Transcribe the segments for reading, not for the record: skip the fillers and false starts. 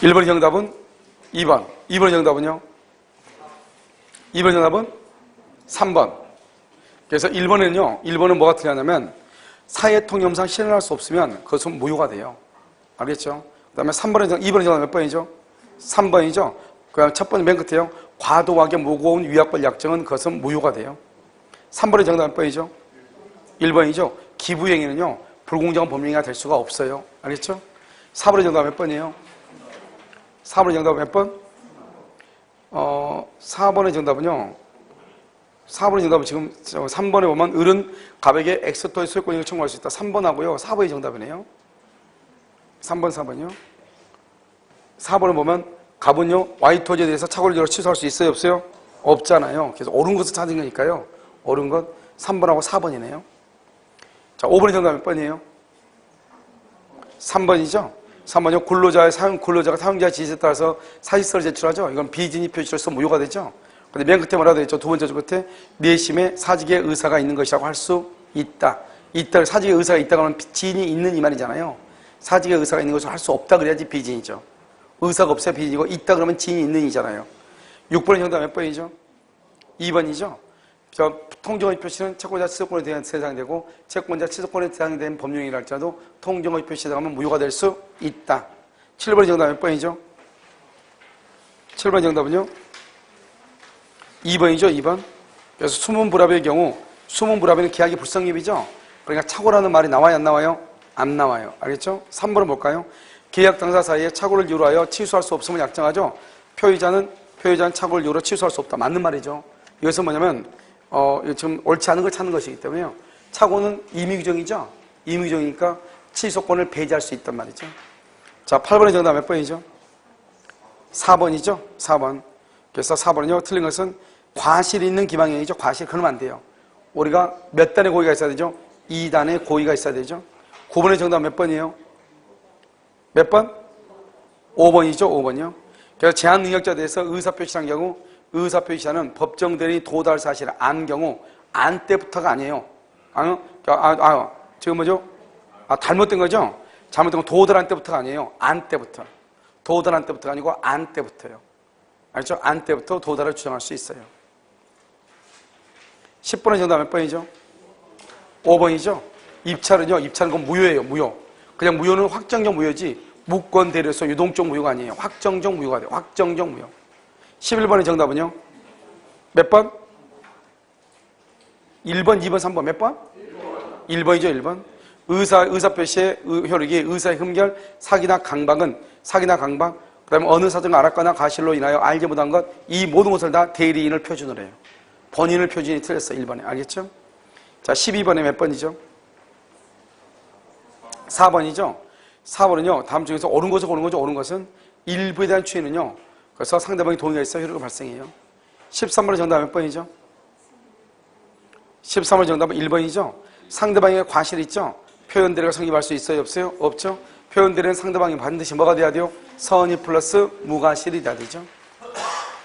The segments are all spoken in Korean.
1번의 정답은 2번. 2번의 정답은요? 2번의 정답은 3번. 그래서 1번은요, 1번은 뭐가 틀렸냐면, 사회통념상 실현할 수 없으면 그것은 무효가 돼요. 알겠죠? 그 다음에 3번의 정답, 2번의 정답 몇 번이죠? 3번이죠? 그 다음에 첫 번째 맨 끝에요. 과도하게 무거운 위약벌 약정은 그것은 무효가 돼요. 3번의 정답 몇 번이죠? 1번이죠? 기부행위는요, 불공정한 법령이 될 수가 없어요. 알겠죠? 4번의 정답 몇 번이에요? 4번의 정답 몇 번? 4번의 정답은요, 4번의 정답은 지금 3번에 보면 을은 갑에게 엑스토의 소유권을 청구할 수 있다. 3번하고요. 4번이 정답이네요. 3번, 4번이요. 4번을 보면 갑은요, Y 토지에 대해서 착오를 열어 취소할 수 있어요? 없어요? 없잖아요. 그래서 옳은 것을 찾은 거니까요. 옳은 것 3번하고 4번이네요. 자, 5번의 정답 몇 번이에요? 3번이죠? 3번이요. 근로자가 사용자의 지시에 따라서 사직서를 제출하죠. 이건 비진위 표시로서 무효가 되죠. 근데 맨 끝에 뭐라고 되어 있죠? 두 번째 줄 끝에 내심에 사직의 의사가 있는 것이라고 할 수 있다. 사직의 의사가 있다고 하면 지인이 있는 이 말이잖아요. 사직의 의사가 있는 것을 할 수 없다 그래야지 비진이죠. 의사가 없어야 비진이고 있다 그러면 지인이 있는 이잖아요. 6번의 정답 몇 번이죠? 2번이죠. 통정의 표시는 채권자 취소권에 대한 대상되고 채권자 취소권에 대상된 법령이라 할지라도 통정의 표시에 해당하면 무효가 될 수 있다. 7번의 정답 몇 번이죠? 7번의 정답은요? 2번이죠, 2번. 그래서 수문불합의 경우, 수문불합에는 계약이 불성립이죠? 그러니까 착오라는 말이 나와요, 안 나와요? 안 나와요. 알겠죠? 3번은 뭘까요? 계약 당사 사이에 착오를 이유로 하여 취소할 수 없음을 약정하죠? 표의자는 착오를 이유로 취소할 수 없다. 맞는 말이죠. 이것은 뭐냐면, 지금 옳지 않은 걸 찾는 것이기 때문에요. 착오는 임의규정이죠? 임의규정이니까 취소권을 배제할 수 있단 말이죠. 자, 8번의 정답 몇 번이죠? 4번이죠? 4번. 그래서 4번은요, 틀린 것은 과실이 있는 기망행위죠. 과실, 그러면 안 돼요. 우리가 몇 단의 고의가 있어야 되죠? 2단의 고의가 있어야 되죠. 9번의 정답 몇 번이에요? 몇 번? 5번이죠. 5번이요. 그래서 제한 능력자에 대해서 의사표시한 경우 의사표시자는 법정 대리인이 도달 사실을 안 경우 안 때부터가 아니에요. 지금 뭐죠? 잘못된 거죠? 잘못된 건 도달한 때부터가 아니에요. 안 때부터. 도달한 때부터가 아니고 안 때부터요. 알죠? 안 때부터 도달을 주장할 수 있어요. 10번의 정답 몇 번이죠? 5번이죠? 입찰은 그건 무효예요. 무효. 그냥 무효는 확정적 무효지 무권 대리로서 유동적 무효가 아니에요. 확정적 무효가 돼요. 확정적 무효. 11번의 정답은요? 몇 번? 1번, 2번, 3번 몇 번? 1번이죠. 1번. 의사표시의 효력이 의사의 흠결, 사기나 강박, 그 다음에 어느 사정을 알았거나 가실로 인하여 알지 못한 것, 이 모든 것을 다 대리인을 표준으로 해요. 본인을 표준이 틀렸어. 1번에. 알겠죠? 자, 12번에 몇 번이죠? 4번이죠? 4번은요, 다음 중에서 옳은 것은 일부에 대한 추이는요, 그래서 상대방이 동의가 있어 효력이 발생해요. 13번의 정답 몇 번이죠? 13번의 정답은 1번이죠? 상대방의 과실이 있죠? 표현 대리가 성립할 수 있어요? 없어요? 없죠? 표현 대리는 상대방이 반드시 뭐가 돼야 돼요? 선의 플러스 무과실이 돼야 되죠?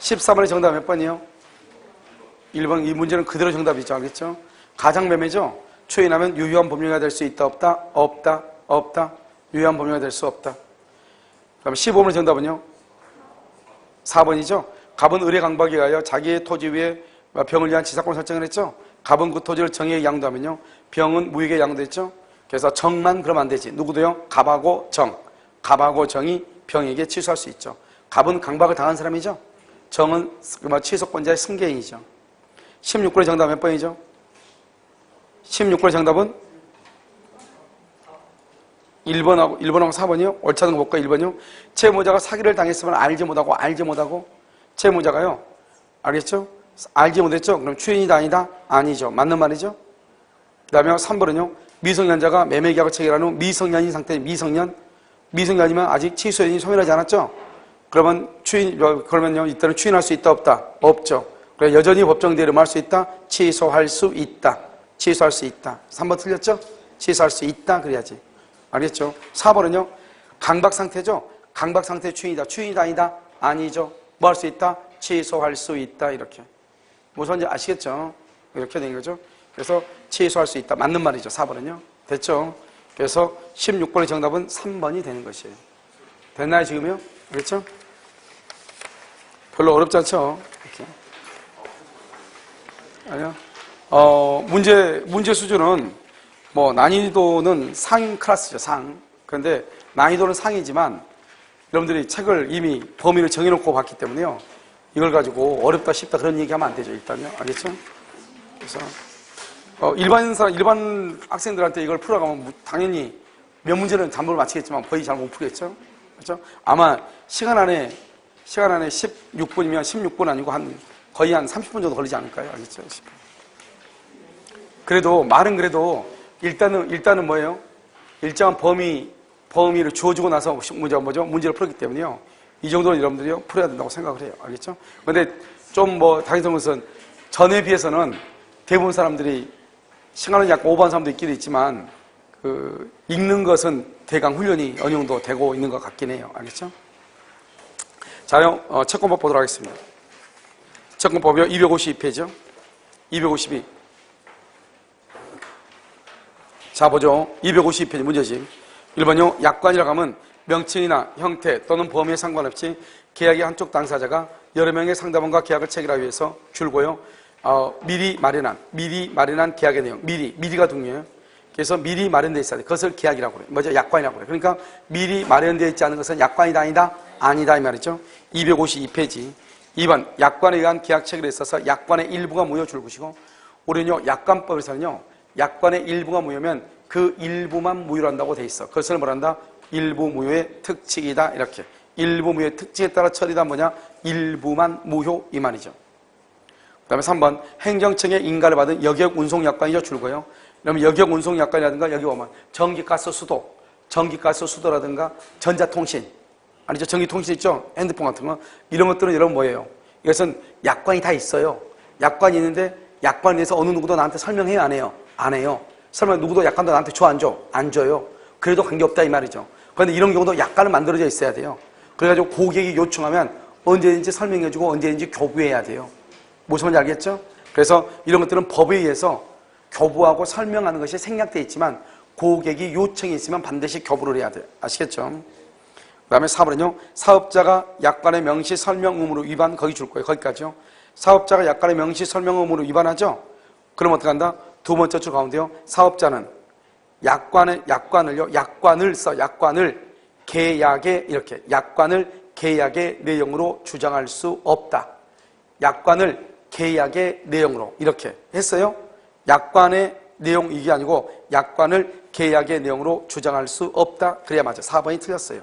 14번의 정답 몇 번이에요? 1번. 이 문제는 그대로 정답이죠. 알겠죠? 가장매매죠? 추인하면 유효한 법령이 될 수 있다? 없다? 없다? 없다? 유효한 법령이 될 수 없다. 그 다음에 15번의 정답은요? 4번이죠? 갑은 을의 강박에 의하여 자기의 토지 위에 병을 위한 지사권을 설정을 했죠? 갑은 그 토지를 정에게 양도하면요, 병은 무에게 양도했죠? 그래서 정만 그러면 안 되지. 누구도요? 갑하고 정이 병에게 취소할 수 있죠. 갑은 강박을 당한 사람이죠? 정은 취소권자의 승계인이죠. 16번의 정답 몇 번이죠? 16번의 정답은 1번하고 4번이요? 옳지 않은 거 볼까? 1번이요? 채무자가 사기를 당했으면 알지 못하고 채무자가요, 알겠죠? 알지 못했죠? 그럼 추인이다 아니다? 아니죠. 맞는 말이죠? 그 다음에 3번은요, 미성년자가 매매계약을 체결한 후 미성년인 상태, 미성년이면 아직 취소연이 소멸하지 않았죠? 그러면요, 이때는 추인할 수 있다 없다? 없죠. 그래, 여전히 법정 대리를 할 수 있다? 취소할 수 있다. 3번 틀렸죠? 취소할 수 있다 그래야지. 알겠죠? 4번은요, 강박 상태죠? 강박 상태 추인이다. 추인이다 아니다? 아니죠. 뭐 할 수 있다? 취소할 수 있다. 이렇게. 무슨 아시겠죠? 이렇게 된 거죠. 그래서 취소할 수 있다. 맞는 말이죠. 4번은요. 됐죠? 그래서 16번의 정답은 3번이 되는 것이에요. 됐나요, 지금요? 그렇죠? 별로 어렵지 않죠? 이렇게. 아니요. 문제 수준은 뭐 난이도는 상 클래스죠, 상. 그런데 난이도는 상이지만 여러분들이 책을 이미 범위를 정해놓고 봤기 때문에요. 이걸 가지고 어렵다 쉽다 그런 얘기하면 안 되죠, 일단요. 알겠죠? 그래서 일반 학생들한테 이걸 풀어가면 당연히 몇 문제는 잠불 맞히겠지만 거의 잘 못 풀겠죠? 그렇죠? 아마 시간 안에 16분이면 16분 아니고 거의 한 30분 정도 걸리지 않을까요? 알겠죠? 말은 그래도 일단은 뭐예요? 일정한 범위를 주어주고 나서 문제를 풀었기 때문에요. 이 정도는 여러분들이 풀어야 된다고 생각을 해요. 알겠죠? 근데 좀 당연한 것은 전에 비해서는 대부분 사람들이 시간을 약간 오버한 사람도 있긴 있지만 읽는 것은 대강 훈련이 어느 정도 되고 있는 것 같긴 해요. 알겠죠? 자요, 채권법 보도록 하겠습니다. 채권법이요, 252페이지요. 252. 자, 보죠. 252페이지 문제집. 1번요, 약관이라고 하면 명칭이나 형태 또는 범위에 상관없이 계약의 한쪽 당사자가 여러 명의 상담원과 계약을 체결하기 위해서 줄고요. 미리 마련한 계약의 내용. 미리가 중요해요. 그래서 미리 마련되어 있어야 돼. 그것을 계약이라고 그래요. 뭐죠? 약관이라고 그래요. 그러니까 미리 마련되어 있지 않은 것은 약관이다, 아니다? 아니다, 이 말이죠. 252페이지. 2번, 약관에 의한 계약 체결에 있어서 약관의 일부가 무효 줄것이고, 우리는요, 약관법에서는요, 약관의 일부가 무효면 그 일부만 무효로 한다고 돼 있어. 그것을 뭐란다? 일부 무효의 특칙이다. 이렇게. 일부 무효의 특칙에 따라 처리다 뭐냐? 일부만 무효, 이 말이죠. 그 다음에 3번, 행정청의 인가를 받은 여객 운송 약관이죠, 줄고요. 그러면 여객 운송 약관이라든가 여기 보면 전기가스 수도라든가 전자통신, 아니죠? 전기통신 있죠? 핸드폰 같은 거. 이런 것들은 여러분 뭐예요? 이것은 약관이 다 있어요. 약관이 있는데 약관에 대해서 어느 누구도 나한테 설명해요, 안 해요? 안 해요. 설마 누구도 약관도 나한테 줘, 안 줘? 안 줘요. 그래도 관계없다, 이 말이죠. 그런데 이런 경우도 약관은 만들어져 있어야 돼요. 그래가지고 고객이 요청하면 언제든지 설명해주고 언제든지 교부해야 돼요. 무슨 말인지 알겠죠? 그래서 이런 것들은 법에 의해서 교부하고 설명하는 것이 생략되어 있지만 고객이 요청이 있으면 반드시 교부를 해야 돼요. 아시겠죠? 그 다음에 4번은요. 사업자가 약관의 명시 설명 의무로 위반, 거기 줄 거예요. 거기까지요. 사업자가 약관의 명시 설명 의무로 위반하죠? 그럼 어떻게 한다? 두 번째 줄 가운데요. 사업자는 약관을 계약의 내용으로 주장할 수 없다. 약관을 계약의 내용으로 이렇게 했어요. 약관의 내용 이게 아니고 약관을 계약의 내용으로 주장할 수 없다. 그래야 맞아. 4번이 틀렸어요.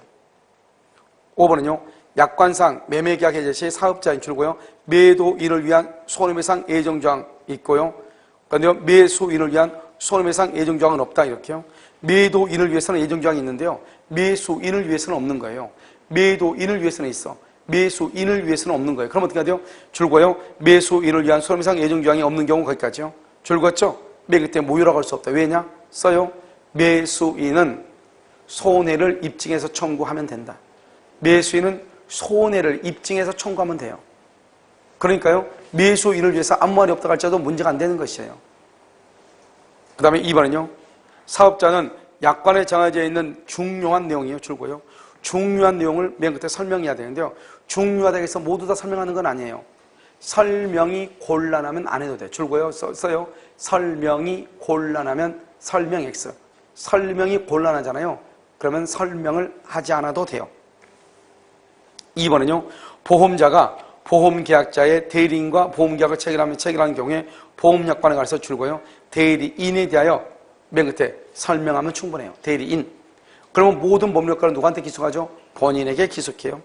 5번은요. 약관상 매매계약 해제 시 사업자인 줄고요. 매도인을 위한 손해배상 예정조항 있고요. 그런데요. 매수인을 위한 손해배상 예정조항은 없다. 이렇게요. 매도인을 위해서는 예정조항이 있는데요. 매수인을 위해서는 없는 거예요. 매도인을 위해서는 있어. 매수인을 위해서는 없는 거예요. 그럼 어떻게 해야 돼요? 줄고요. 매수인을 위한 손해배상 예정조항이 없는 경우 거기까지요. 줄었죠? 맨 그때 무효라고 할 수 없다. 왜냐? 써요. 매수인은 손해를 입증해서 청구하면 된다. 매수인은 손해를 입증해서 청구하면 돼요. 그러니까요. 매수인을 위해서 아무 말이 없다고 할지라도 문제가 안 되는 것이에요. 그 다음에 2번은요. 사업자는 약관에 정해져 있는 중요한 내용이에요. 줄고요. 중요한 내용을 맨 끝에 설명해야 되는데요. 중요하다고 해서 모두 다 설명하는 건 아니에요. 설명이 곤란하면 안 해도 돼. 줄고요. 써요. 설명이 곤란하면 설명 X. 설명이 곤란하잖아요. 그러면 설명을 하지 않아도 돼요. 2번은요. 보험자가 보험계약자의 대리인과 보험계약을 체결하는 경우에 보험약관에 가서 줄고요. 대리인에 대하여 맨 끝에 설명하면 충분해요. 대리인. 그러면 모든 법률효과는 누구한테 기속하죠? 본인에게 기속해요.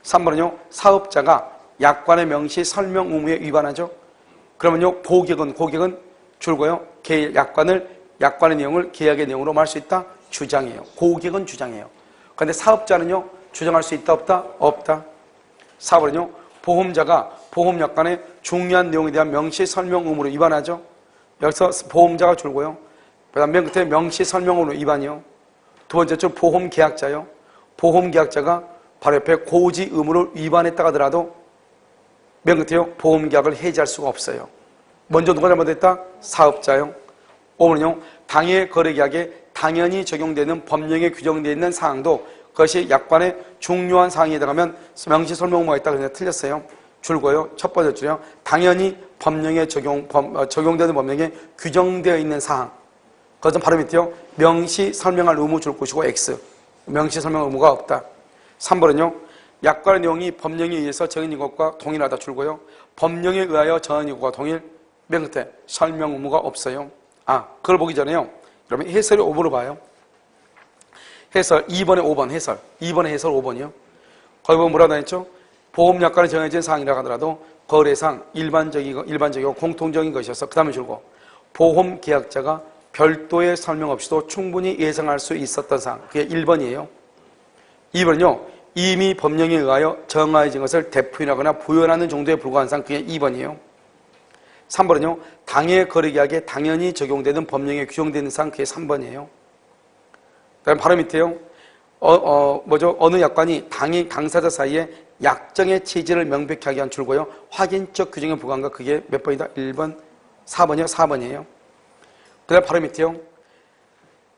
3번은요. 사업자가 약관의 명시 설명 의무에 위반하죠. 그러면요. 고객은 줄고요. 약관의 내용을 계약의 내용으로 말할 수 있다? 주장해요. 고객은 주장해요. 그런데 사업자는요. 주장할 수 있다? 없다? 없다. 4번은요. 보험자가 보험약관의 중요한 내용에 대한 명시 설명 의무로 위반하죠. 여기서 보험자가 줄고요. 그 다음 맨 끝에 명시 설명 의무로 위반이요. 두 번째 줄 보험계약자요. 보험계약자가 바로 옆에 고지 의무를 위반했다가 하더라도 맨 끝에요. 보험계약을 해지할 수가 없어요. 먼저 누가 잘못했다? 사업자요. 5번은요. 당해 거래계약에 당연히 적용되는 법령에 규정되어 있는 사항도 그것이 약관의 중요한 사항에 해당하면 명시 설명 의무가 있다. 그런데 틀렸어요. 줄고요. 첫 번째 줄이요. 당연히 법령에 적용되는 법령에 규정되어 있는 사항. 그것은 바로 밑에요. 명시 설명할 의무 줄 것이고 X. 명시 설명 의무가 없다. 3번은요. 약관의 내용이 법령에 의해서 정해진 것과 동일하다. 줄고요. 법령에 의하여 정해진 것과 동일. 맨 끝에 설명 의무가 없어요. 그걸 보기 전에요. 그러면 해설이 5번으로 봐요. 해설 2번에 5번 해설. 2번에 해설 5번이요. 거기 보면 뭐라고 했죠? 보험약관에 정해진 사항이라 하더라도 거래상 일반적이고 공통적인 것이어서 그 다음에 줄고 보험계약자가 별도의 설명 없이도 충분히 예상할 수 있었던 사항. 그게 1번이에요. 2번은요. 이미 법령에 의하여 정해진 것을 대표인하거나 부연하는 정도에 불과한 사항. 그게 2번이에요. 3번은요. 당해 거래계약에 당연히 적용되는 법령에 규정되는 사항. 그게 3번이에요. 그 다음에 바로 밑에요. 어느 약관이 당해 당사자 사이에 약정의 취지를 명백히 하게 한 줄고요. 확인적 규정에 불과한가. 그게 몇 번이다? 1번, 4번이요? 4번이에요. 그 다음에 바로 밑에요.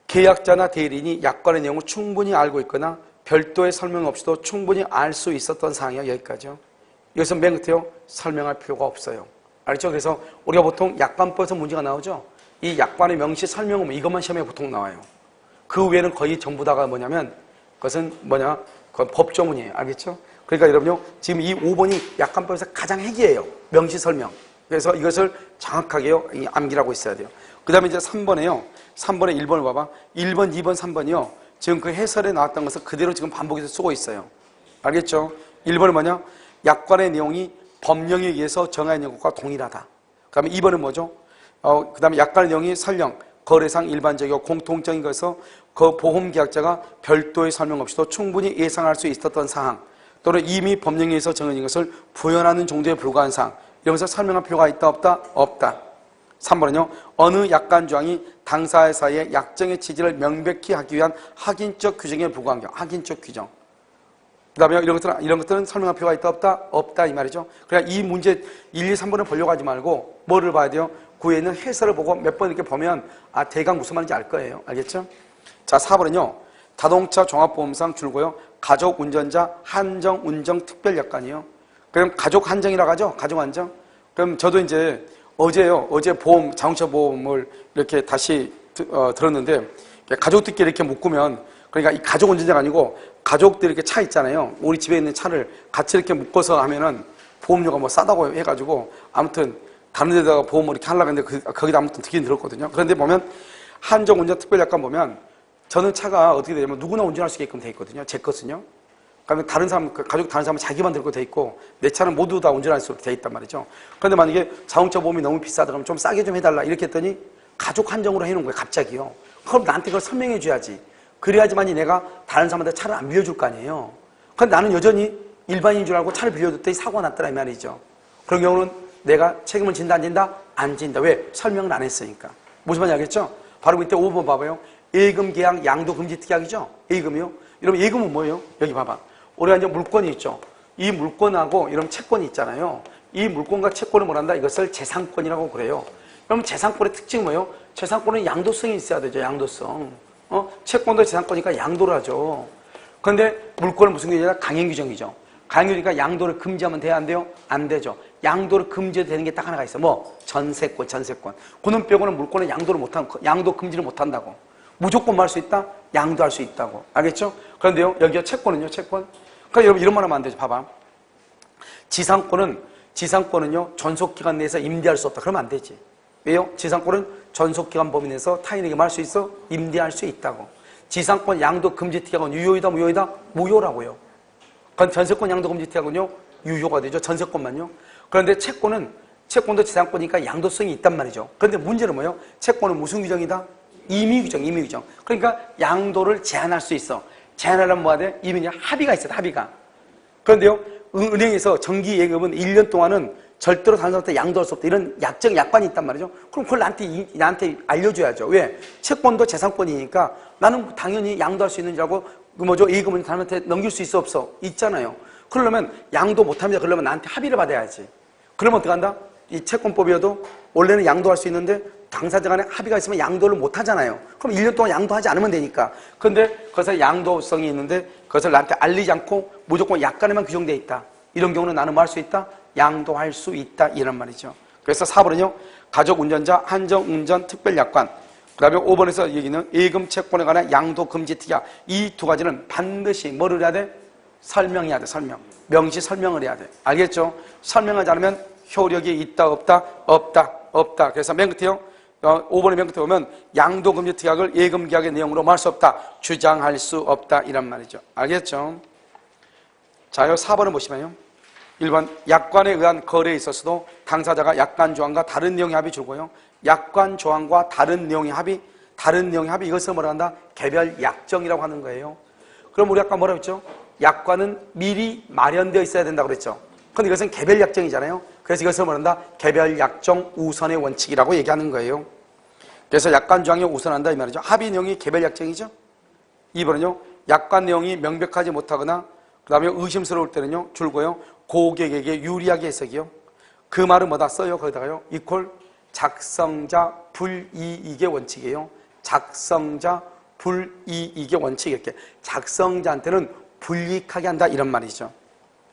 계약자나 대리인이 약관의 내용을 충분히 알고 있거나 별도의 설명 없이도 충분히 알 수 있었던 사항이에요. 여기까지요. 여기서 맨 끝에요. 설명할 필요가 없어요. 알죠? 그래서 우리가 보통 약관법에서 문제가 나오죠. 이 약관의 명시 설명 의무 이것만 시험에 보통 나와요. 그 외에는 거의 전부 다가 뭐냐면 그것은 뭐냐? 그건 법조문이에요. 알겠죠? 그러니까 여러분요. 지금 이 5번이 약관법에서 가장 핵이에요. 명시 설명. 그래서 이것을 정확하게요. 암기하고 있어야 돼요. 그 다음에 이제 3번에요. 3번에 1번을 봐봐. 1번, 2번, 3번이요. 지금 그 해설에 나왔던 것을 그대로 지금 반복해서 쓰고 있어요. 알겠죠? 1번은 뭐냐? 약관의 내용이 법령에 의해서 정해진 것과 동일하다. 그 다음에 2번은 뭐죠? 그 다음에 약관의 내용이 설령 거래상 일반적이고 공통적인 것에서 그 보험계약자가 별도의 설명 없이도 충분히 예상할 수 있었던 사항 또는 이미 법령에 의해서 정해진 것을 부연하는 정도에 불과한 사항 이러면서 설명할 필요가 있다 없다? 없다. 3번은요. 어느 약관 조항이 당사자 사이에 약정의 취지를 명백히 하기 위한 확인적 규정에 불과한 경우 확인적 규정. 그 다음에 이런 것들은 설명할 필요가 있다 없다? 없다 이 말이죠. 그러니까 이 문제 1, 2, 3번을 보려고 하지 말고 뭐를 봐야 돼요? 그 외에는 해설을 보고 몇 번 이렇게 보면 대강 무슨 말인지 알 거예요. 알겠죠? 자 4번은요. 자동차 종합보험상 줄고요. 가족 운전자 한정 운정 특별약관이요. 그럼 가족 한정이라고 하죠. 가족 한정. 그럼 저도 이제 어제 보험 자동차 보험을 이렇게 다시 들었는데 가족들끼리 이렇게 묶으면 그러니까 이 가족 운전자가 아니고 가족들 이렇게 차 있잖아요. 우리 집에 있는 차를 같이 이렇게 묶어서 하면은 보험료가 뭐 싸다고 해가지고 아무튼 다른 데다가 보험을 이렇게 하려고 했는데 거기다 아무튼 듣긴 들었거든요. 그런데 보면 한정 운전 특별약관 보면 저는 차가 어떻게 되냐면 누구나 운전할 수 있게끔 돼 있거든요. 제 것은요. 그러면 다른 사람, 가족 다른 사람은 자기만 들고 돼 있고 내 차는 모두 다 운전할 수 있게 돼 있단 말이죠. 그런데 만약에 자동차 보험이 너무 비싸다 그러면 좀 싸게 좀 해달라 이렇게 했더니 가족 한정으로 해놓은 거예요. 갑자기요. 그럼 나한테 그걸 설명해 줘야지. 그래야지만이 내가 다른 사람한테 차를 안 빌려줄 거 아니에요. 그런데 나는 여전히 일반인인 줄 알고 차를 빌려줬더니 사고가 났더라 이 말이죠. 그런 경우는 내가 책임을 진다 안 진다? 안 진다. 왜? 설명을 안 했으니까. 무슨 말인지 알겠죠? 바로 밑에 5번 봐봐요. 예금 계약 양도 금지 특약이죠? 예금이요? 여러분 예금은 뭐예요? 여기 봐봐. 우리가 이제 물건이 있죠. 이 물건하고 이런 채권이 있잖아요. 이 물건과 채권을 뭐란다? 이것을 재산권이라고 그래요. 그럼 재산권의 특징이 뭐예요? 재산권은 양도성이 있어야 되죠. 양도성. 채권도 재산권이니까 양도를 하죠. 그런데 물건은 무슨 규정이냐? 강행규정이죠. 강행규정이니까 양도를 금지하면 돼야 안 돼요? 안 되죠. 양도를 금지해도 되는 게 딱 하나가 있어. 뭐? 전세권. 그놈 빼고는 물건은 양도 금지를 못 한다고. 무조건 뭐 할 수 있다? 양도할 수 있다고. 알겠죠? 그런데요, 여기가 채권은요, 채권. 그러니까 여러분 이런 말 하면 안 되죠. 봐봐. 지상권은요, 전속기간 내에서 임대할 수 없다. 그러면 안 되지. 왜요? 지상권은 전속기간 범위 내에서 타인에게 말 수 있어? 임대할 수 있다고. 지상권 양도 금지 특약은 유효이다, 무효이다? 무효라고요. 그럼 전세권 양도 금지 특약은요, 유효가 되죠. 전세권만요. 그런데 채권도 지상권이니까 양도성이 있단 말이죠. 그런데 문제는 뭐예요? 채권은 무슨 규정이다? 임의규정. 그러니까 양도를 제한할 수 있어. 제한하려면 뭐가 돼? 임의냐? 합의가 있어요, 합의가. 그런데요, 은행에서 정기예금은 1년 동안은 절대로 다른 사람한테 양도할 수 없다. 이런 약관이 있단 말이죠. 그럼 그걸 나한테 알려줘야죠. 왜? 채권도 재산권이니까 나는 당연히 양도할 수 있는 줄 알고, 예금은 다른한테 넘길 수 있어, 없어? 있잖아요. 그러려면 양도 못합니다. 그러려면 나한테 합의를 받아야지. 그러면 어떡한다? 이 채권법이어도 원래는 양도할 수 있는데 당사자 간에 합의가 있으면 양도를 못 하잖아요. 그럼 1년 동안 양도하지 않으면 되니까. 그런데 그래서 양도성이 있는데 그것을 나한테 알리지 않고 무조건 약관에만 규정되어 있다. 이런 경우는 나는 뭐 할 수 있다? 양도할 수 있다. 이란 말이죠. 그래서 4번은요. 가족운전자, 한정운전, 특별약관. 그 다음에 5번에서 얘기는 예금 채권에 관한 양도 금지 특약. 이 두 가지는 반드시 뭐를 해야 돼? 설명해야 돼. 설명. 명시 설명을 해야 돼. 알겠죠? 설명하지 않으면 효력이 있다 없다? 없다. 없다. 그래서 맨 끝에요. 5번의 맨 끝에 보면 양도 금지 특약을 예금 계약의 내용으로 말할 수 없다. 주장할 수 없다. 이란 말이죠. 알겠죠? 자, 요 4번을 보시면요. 1번 약관에 의한 거래에 있어서도 당사자가 약관 조항과 다른 내용의 합의 주고요. 약관 조항과 다른 내용의 합의 이것을 뭐라 한다? 개별 약정이라고 하는 거예요. 그럼 우리 아까 뭐라고 했죠? 약관은 미리 마련되어 있어야 된다고 그랬죠. 근데 이것은 개별 약정이잖아요. 그래서 이것을 뭐라 한다? 개별 약정 우선의 원칙이라고 얘기하는 거예요. 그래서 약관 조항이 우선한다 이 말이죠. 합의 내용이 개별 약정이죠. 2번은요. 약관 내용이 명백하지 못하거나 그 다음에 의심스러울 때는요. 줄고요. 고객에게 유리하게 해석이요. 그 말은 뭐다 써요? 거기다가요. 이퀄 작성자 불이익의 원칙이에요. 작성자 불이익의 원칙 이렇게 작성자한테는 불이익하게 한다 이런 말이죠.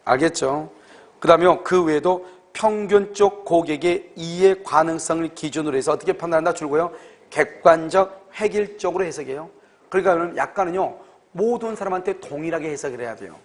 알겠죠? 그 다음에 그 외에도 평균적 고객의 이해 가능성을 기준으로 해서 어떻게 판단한다 줄고요. 객관적 획일적으로 해석해요. 그러니까 약관은요. 모든 사람한테 동일하게 해석을 해야 돼요.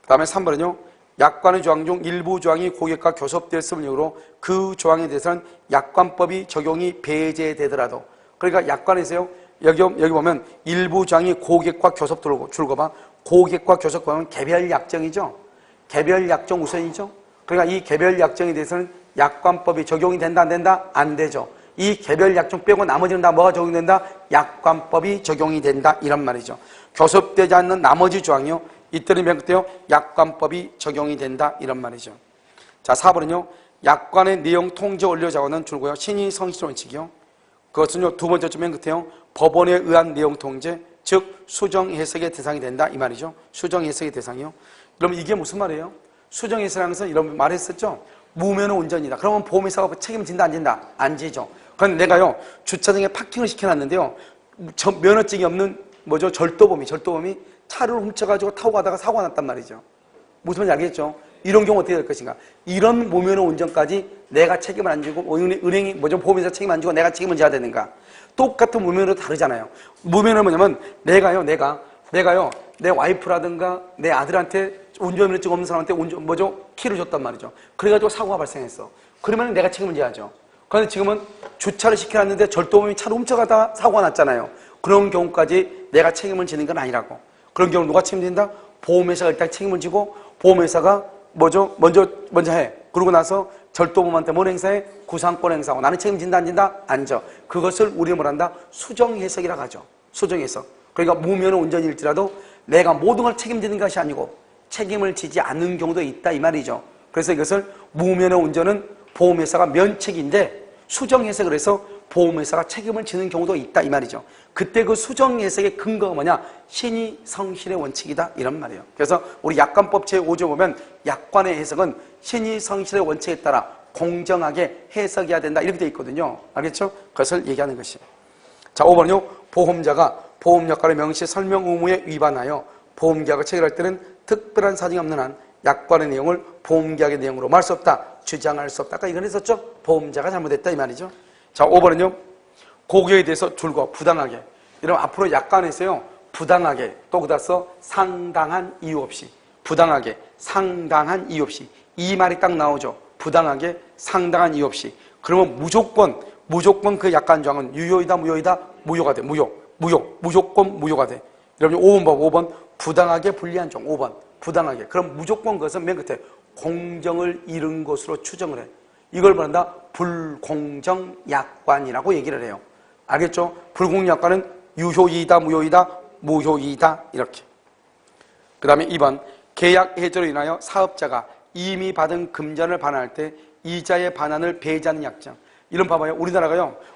그 다음에 3번은요. 약관의 조항 중 일부 조항이 고객과 교섭되었음을 이유로 그 조항에 대해서는 약관법이 적용이 배제되더라도 그러니까 약관에서요. 여기 보면 일부 조항이 고객과 교섭 줄거봐. 고객과 교섭 보면 개별 약정이죠. 개별 약정 우선이죠. 그러니까 이 개별 약정에 대해서는 약관법이 적용이 된다 안 된다? 안 되죠. 이 개별 약정 빼고 나머지는 다 뭐가 적용된다? 약관법이 적용이 된다 이런 말이죠. 교섭되지 않는 나머지 조항이요. 이때는 맨 끝에요. 약관법이 적용이 된다 이런 말이죠. 자 4번은요. 약관의 내용 통제 원료 자원은 줄고요. 신의 성실 원칙이요. 그것은요. 두 번째 맨 끝에요. 법원에 의한 내용 통제 즉 수정 해석의 대상이 된다 이 말이죠. 수정 해석의 대상이요. 그럼 이게 무슨 말이에요? 수정 해석이라는 것은 이런 말 했었죠. 무면허 운전이다. 그러면 보험회사가 책임진다 안 진다? 안 지죠. 그런데 내가요. 주차장에 파킹을 시켜놨는데요. 면허증이 없는 절도범이 차를 훔쳐가지고 타고 가다가 사고가 났단 말이죠. 무슨 말인지 알겠죠? 이런 경우 어떻게 될 것인가? 이런 무면허 운전까지 내가 책임을 안 지고 은행이 보험회사 책임 안 지고 내가 책임을 져야 되는가? 똑같은 무면허도 다르잖아요. 무면허는 뭐냐면 내가요 내 와이프라든가 내 아들한테 운전면허증 없는 사람한테 키를 줬단 말이죠. 그래가지고 사고가 발생했어. 그러면 내가 책임을 져야죠. 그런데 지금은 주차를 시켜놨는데 절도범이 차를 훔쳐가다가 사고가 났잖아요. 그런 경우까지 내가 책임을 지는 건 아니라고. 그런 경우 누가 책임진다? 보험회사가 일단 책임을 지고 보험회사가 먼저 해. 그러고 나서 절도범한테 뭘 행사해? 구상권 행사하고 나는 책임진다 안 진다? 안 져. 그것을 우리는 뭐란다? 수정해석이라고 하죠. 수정해석. 그러니까 무면허 운전일지라도 내가 모든 걸 책임지는 것이 아니고 책임을 지지 않는 경우도 있다 이 말이죠. 그래서 이것을 무면허 운전은 보험회사가 면책인데 수정해석을 해서 보험회사가 책임을 지는 경우도 있다 이 말이죠. 그때 그 수정해석의 근거가 뭐냐? 신의 성실의 원칙이다 이런 말이에요. 그래서 우리 약관법 제5조 보면 약관의 해석은 신의 성실의 원칙에 따라 공정하게 해석해야 된다 이렇게 돼 있거든요. 알겠죠? 그것을 얘기하는 것이에요. 자 5번은요. 보험자가 보험약관의 명시 설명 의무에 위반하여 보험계약을 체결할 때는 특별한 사정이 없는 한 약관의 내용을 보험계약의 내용으로 말할 수 없다. 주장할 수 없다. 아까 이건 했었죠? 보험자가 잘못했다 이 말이죠. 자 5번은요. 고객에 대해서 줄고 부당하게 이러면 앞으로 약관에서요. 부당하게 또 그다서 상당한 이유 없이 부당하게 상당한 이유 없이 이 말이 딱 나오죠. 부당하게 상당한 이유 없이 그러면 무조건 그 약관 조항은 유효이다 무효이다 무효가 돼. 무조건 무효가 돼. 여러분 5번 봐. 5번 부당하게 불리한 종 5번 부당하게 그럼 무조건 그것은 맨 끝에 공정을 잃은 것으로 추정을 해. 이걸 말한다 불공정 약관이라고 얘기를 해요. 알겠죠? 불공정 약관은 유효이다 무효이다 무효이다 이렇게. 그 다음에 2번 계약 해지로 인하여 사업자가 이미 받은 금전을 반환할 때 이자의 반환을 배제하는 약정. 이런 봐봐요.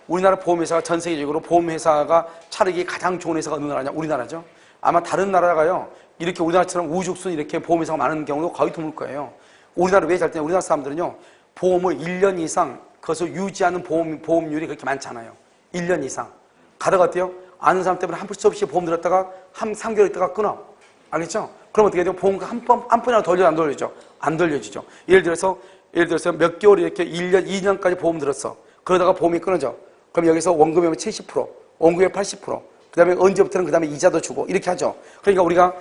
우리나라 보험회사가 전 세계적으로 보험회사가 차르기 가장 좋은 회사가 어느 나라냐? 우리나라죠. 아마 다른 나라가요. 이렇게 우리나라처럼 우죽순 이렇게 보험회사가 많은 경우도 거의 드물 거예요. 우리나라 왜 잘 되냐? 우리나라 사람들은요. 보험을 1년 이상 그것을 유지하는 보험률이 그렇게 많지 않아요. 1년 이상. 가다가 어때요? 아는 사람 때문에 한 푼 없이 보험 들었다가 한 3개월 있다가 끊어. 알겠죠? 그럼 어떻게 돼요? 보험금 한 푼이라도 돌려 안 돌려지죠? 안 돌려지죠. 예를 들어서 몇 개월 이렇게 1년, 2년까지 보험 들었어. 그러다가 보험이 끊어져. 그럼 여기서 원금의 70%, 원금의 80%, 그 다음에 언제부터는 그 다음에 이자도 주고 이렇게 하죠. 그러니까 우리가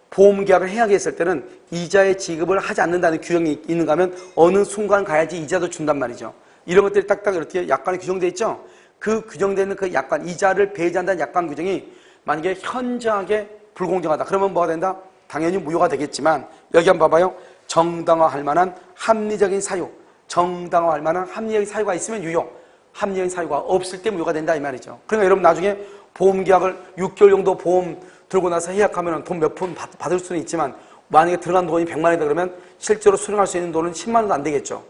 보험 계약을 해야지 했을 때는 이자의 지급을 하지 않는다는 규정이 있는가 하면 어느 순간 가야지 이자도 준단 말이죠. 이런 것들이 딱딱 이렇게 약관에 규정되어 있죠. 그 규정되어 있는 그 약관, 이자를 배제한다는 약관 규정이 만약에 현저하게 불공정하다. 그러면 뭐가 된다? 당연히 무효가 되겠지만 여기 한번 봐봐요. 정당화할 만한 합리적인 사유, 정당화할 만한 합리적인 사유가 있으면 유효, 합리적인 사유가 없을 때 무효가 된다 이 말이죠. 그러니까 여러분 나중에 보험계약을 6개월 정도 보험 들고 나서 해약하면 돈 몇 푼 받을 수는 있지만 만약에 들어간 돈이 100만 원이다 그러면 실제로 수령할 수 있는 돈은 10만 원도 안 되겠죠.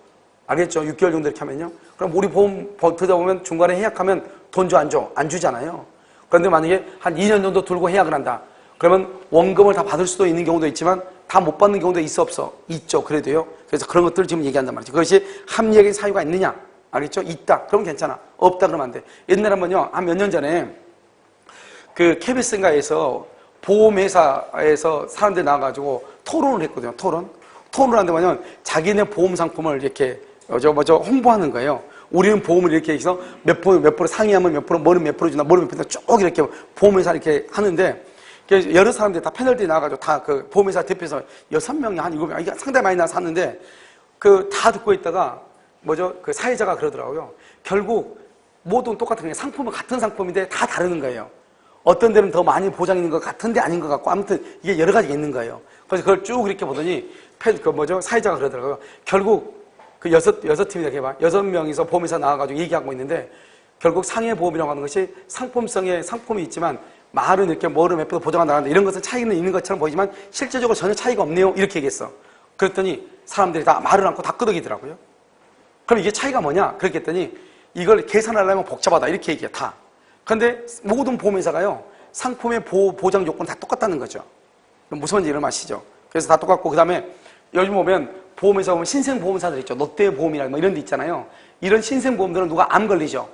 알겠죠? 6개월 정도 이렇게 하면요. 그럼 우리 보험 들다 보면 중간에 해약하면 돈 줘 안 줘? 안 주잖아요. 그런데 만약에 한 2년 정도 들고 해약을 한다. 그러면 원금을 다 받을 수도 있는 경우도 있지만 다 못 받는 경우도 있어 없어? 있죠. 그래도요. 그래서 그런 것들을 지금 얘기한단 말이죠. 그것이 합리적인 사유가 있느냐? 알겠죠? 있다. 그럼 괜찮아. 없다 그러면 안 돼. 옛날에 한번요. 한 몇 년 전에 그 KBS인가에서 보험회사에서 사람들이 나와가지고 토론을 했거든요. 토론을 한데 뭐냐면 자기네 보험 상품을 이렇게 홍보하는 거예요. 우리는 보험을 이렇게 해서 몇 프로 상회하면 몇 프로, 뭐는 몇 프로 주나, 뭐는 몇 프로 쭉 이렇게 보험회사 이렇게 하는데 여러 사람들이 다 패널들이 나와가지고 다 그 보험회사 대표에서 6명이 한 7명, 이게 상당히 많이 나와서 하는데 그 다 듣고 있다가 그 사회자가 그러더라고요. 결국 모두 똑같은 거예요. 상품은 같은 상품인데 다 다르는 거예요. 어떤 데는 더 많이 보장이 있는 것 같은데 아닌 것 같고 아무튼 이게 여러 가지가 있는 거예요. 그래서 그걸 쭉 이렇게 보더니 사회자가 그러더라고요. 결국 그 여섯 팀이 이렇게 봐. 6명이서 보험회사 나와가지고 얘기하고 있는데 결국 상해보험이라고 하는 것이 상품성의 상품이 있지만 말은 이렇게 뭐를 몇 번 보장한다 하는데 이런 것은 차이는 있는 것처럼 보이지만 실제적으로 전혀 차이가 없네요. 이렇게 얘기했어. 그랬더니 사람들이 다 말을 않고 다 끄덕이더라고요. 그럼 이게 차이가 뭐냐? 그렇게 했더니 이걸 계산하려면 복잡하다. 이렇게 얘기해, 다. 근데 모든 보험회사가요, 상품의 보장 조건 다 똑같다는 거죠. 무서운 일을 아시죠? 그래서 다 똑같고, 그 다음에 요즘 보면 보험회사 보면 신생보험사들 있죠. 롯데보험이나 뭐 이런 데 있잖아요. 이런 신생보험들은 누가 암 걸리죠.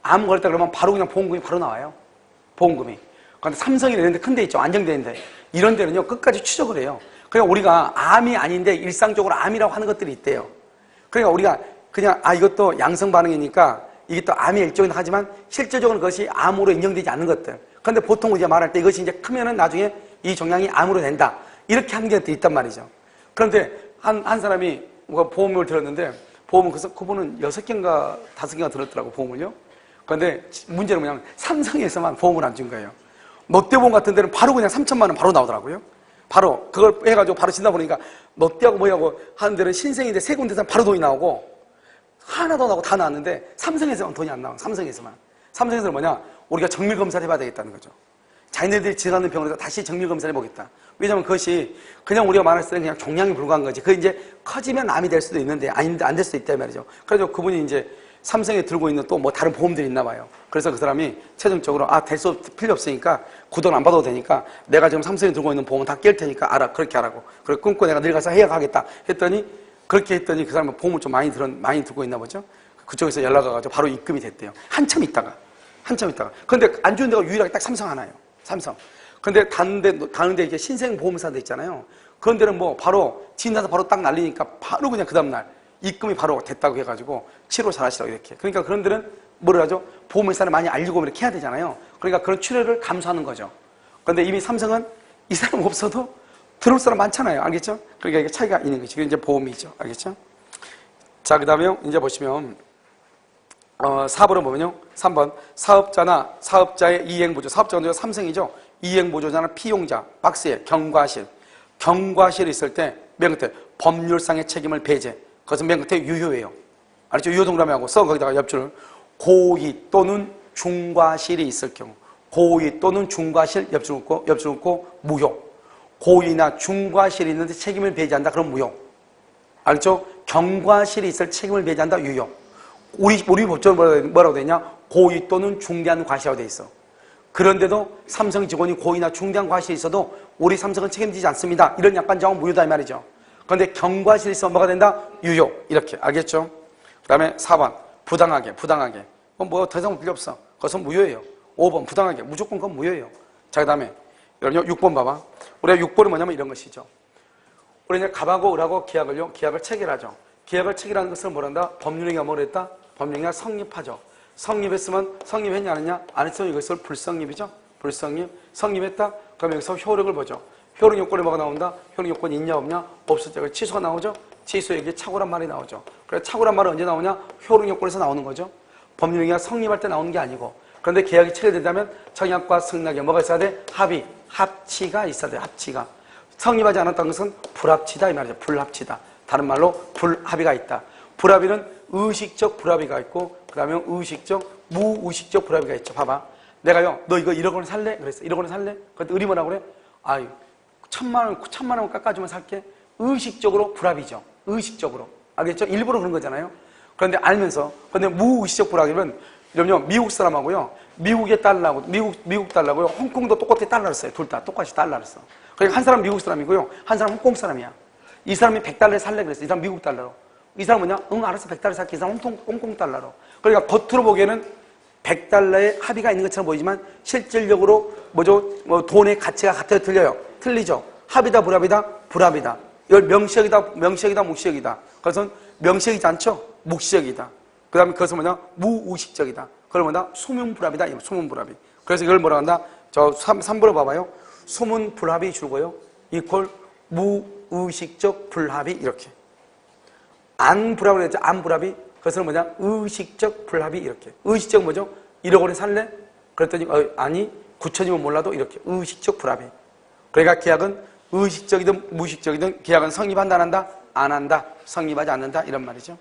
암 걸렸다 그러면 바로 그냥 보험금이 바로 나와요. 보험금이. 그런데 삼성이나 이런 데 큰 데 있죠. 안정되는데. 이런 데는요, 끝까지 추적을 해요. 그러니까 우리가 암이 아닌데 일상적으로 암이라고 하는 것들이 있대요. 그러니까 우리가 그냥 이것도 양성 반응이니까 이게 또 암의 일종이긴 하지만 실제적으로 그것이 암으로 인정되지 않는 것들. 그런데 보통 우리가 말할 때 이것이 이제 크면은 나중에 이 종양이 암으로 된다. 이렇게 하는 게 있단 말이죠. 그런데 한 사람이 보험을 들었는데 보험은 그분은 6개인가 5개인가 들었더라고, 보험을요. 그런데 문제는 뭐냐면 삼성에서만 보험을 안 준 거예요. 롯데보험 같은 데는 바로 그냥 3천만 원 바로 나오더라고요. 바로 그걸 해가지고 바로 진다 보니까 롯데하고 뭐하고 하는 데는 신생인데 세 군데서 바로 돈이 나오고 하나 더 나오고 다 나왔는데 삼성에서만 돈이 안 나와. 삼성에서는 뭐냐? 우리가 정밀검사를 해봐야 되겠다는 거죠. 자기네들이 지나가는 병원에서 다시 정밀검사를 해보겠다. 왜냐면 그것이 그냥 우리가 말했을 때는 그냥 종양이 불과한 거지. 그게 이제 커지면 암이 될 수도 있는데 안 될 수도 있다 말이죠. 그래서 그분이 이제 삼성에 들고 있는 또 뭐 다른 보험들이 있나 봐요. 그래서 그 사람이 최종적으로 필요 없으니까 구독 안 받아도 되니까 내가 지금 삼성에 들고 있는 보험은 다 깰 테니까 그렇게 하라고. 그래 끊고 내가 내일 가서 해약하겠다 했더니 그렇게 했더니 그 사람은 보험을 좀 많이 들고 있나 보죠. 그쪽에서 연락 와가지고 바로 입금이 됐대요. 한참 있다가. 근데 안 주는 데가 유일하게 딱 삼성 하나예요. 삼성. 근데 다른데 이게 신생보험사들 있잖아요. 그런 데는 뭐 바로 진단서 바로 딱 날리니까 바로 그냥 그 다음날 입금이 바로 됐다고 해가지고 치료 잘하시라고 이렇게. 그러니까 그런 데는 뭐를 하죠? 보험회사를 많이 알리고 이렇게 해야 되잖아요. 그러니까 그런 출혈을 감수하는 거죠. 그런데 이미 삼성은 이 사람 없어도 들어올 사람 많잖아요. 알겠죠? 그러니까 이게 차이가 있는 거죠. 그게 이제 보험이죠. 알겠죠? 자, 그 다음에 이제 보시면 4번을 보면요. 3번 사업자나 사업자의 이행보조. 사업자가 삼성이죠. 이행보조자나 피용자, 박스에 경과실 있을 때 맨 끝에 법률상의 책임을 배제. 그것은 맨 끝에 유효예요. 알았죠? 유효 동그라미하고 써 거기다가 옆줄을 고의 또는 중과실이 있을 경우 고의 또는 중과실 옆줄 긋고 무효. 고의나 중과실이 있는데 책임을 배제한다. 그럼 무효. 알죠? 경과실이 있을 책임을 배제한다. 유효. 우리 법조는 뭐라고 돼 있냐? 고의 또는 중대한 과실이라고 돼 있어. 그런데도 삼성 직원이 고의나 중대한 과실이 있어도 우리 삼성은 책임지지 않습니다. 이런 약관정은 무효다 이 말이죠. 그런데 경과실이 있으면 뭐가 된다? 유효. 이렇게. 알겠죠? 그 다음에 4번 부당하게. 뭐 더 이상 필요 없어. 그것은 무효예요. 5번 부당하게. 무조건 그건 무효예요. 자, 그 다음에 여러분 6번 봐봐. 우리가 6번은 뭐냐면 이런 것이죠. 우리는 갑하고 을하고 계약을 체결하죠. 계약을 체결하는 것을 뭐란다? 법률행위가 뭐라 했다? 법률행위가 성립하죠. 성립했으면 성립했냐 안 했냐? 안 했으면 이것을 불성립이죠. 불성립. 성립했다? 그럼 여기서 효력을 보죠. 효력 요건이 뭐가 나온다? 효력 요건이 있냐 없냐? 없을 때 취소가 나오죠. 취소에 여기 착오란 말이 나오죠. 그래서 착오란 말은 언제 나오냐? 효력 요건에서 나오는 거죠. 법률행위가 성립할 때 나오는 게 아니고. 그런데 계약이 체결된다면 청약과 승낙에 뭐가 있어야 돼? 합의, 합치가 있어야 돼. 합치가. 성립하지 않았다는 것은 불합치다 이 말이죠. 불합치다. 다른 말로 불합의가 있다. 불합의는 의식적 불합의가 있고 그 다음에 의식적, 무의식적 불합의가 있죠. 봐봐. 내가요, 너 이거 1억 원 살래? 그랬어. 1억 원 살래? 그때 을이 뭐라고 그래? 아유, 1,000만 원 깎아주면 살게. 의식적으로 불합의죠. 의식적으로. 알겠죠? 일부러 그런 거잖아요. 그런데 알면서. 그런데 무의식적 불합의는 여러분요, 미국 사람하고요, 미국의 달러하고, 미국 달러고요, 홍콩도 똑같이 달러를 써요. 둘 다 똑같이 달러를 써. 그러니까 한 사람 미국 사람이고요, 한 사람 홍콩 사람이야. 이 사람이 100달러에 살래 그랬어. 이 사람 미국 달러로. 이 사람 뭐냐? 응, 알았어. 100달러 살게. 이 사람 홍콩 달러로. 그러니까 겉으로 보기에는 100달러의 합의가 있는 것처럼 보이지만 실질적으로 뭐죠? 뭐 돈의 가치가 같아요? 틀려요? 틀리죠. 합의다, 불합의다? 불합의다. 이걸 명시적이다, 묵시적이다. 그것은 명시적이지 않죠? 묵시적이다. 그 다음에 그것은 뭐냐? 무의식적이다. 그걸 뭐냐? 소문불합이다. 소문불합이. 그래서 이걸 뭐라 한다? 저 3번을 봐봐요. 소문불합이 줄고요. 이퀄 무의식적 불합이 이렇게. 안불합을 했죠. 안불합이. 그것은 뭐냐? 의식적 불합이 이렇게. 의식적 뭐죠? 1억 원에 살래? 그랬더니 아니 9천이면 몰라도 이렇게. 의식적 불합이. 그러니까 계약은 의식적이든 무의식적이든 계약은 성립한다 안 한다? 안 한다. 성립하지 않는다. 이런 말이죠.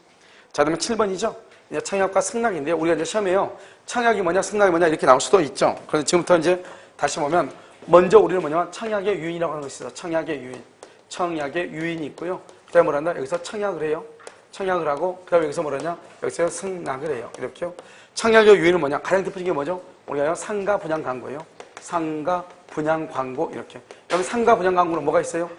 자, 그러면 7번이죠. 청약과 승낙인데요. 우리가 이제 시험에요. 청약이 뭐냐, 승낙이 뭐냐 이렇게 나올 수도 있죠. 그래서 지금부터 이제 다시 보면 먼저 우리는 뭐냐면 청약의 유인이라고 하는 것이 있어요. 청약의 유인. 청약의 유인이 있고요. 그 다음에 뭐란다? 여기서 청약을 해요. 청약을 하고 그 다음에 여기서 뭐라냐? 여기서 승낙을 해요. 이렇게요. 청약의 유인은 뭐냐? 가장 대표적인 게 뭐죠? 우리가 상가 분양 광고예요. 상가 분양 광고 이렇게. 여기 상가 분양 광고는 뭐가 있어요?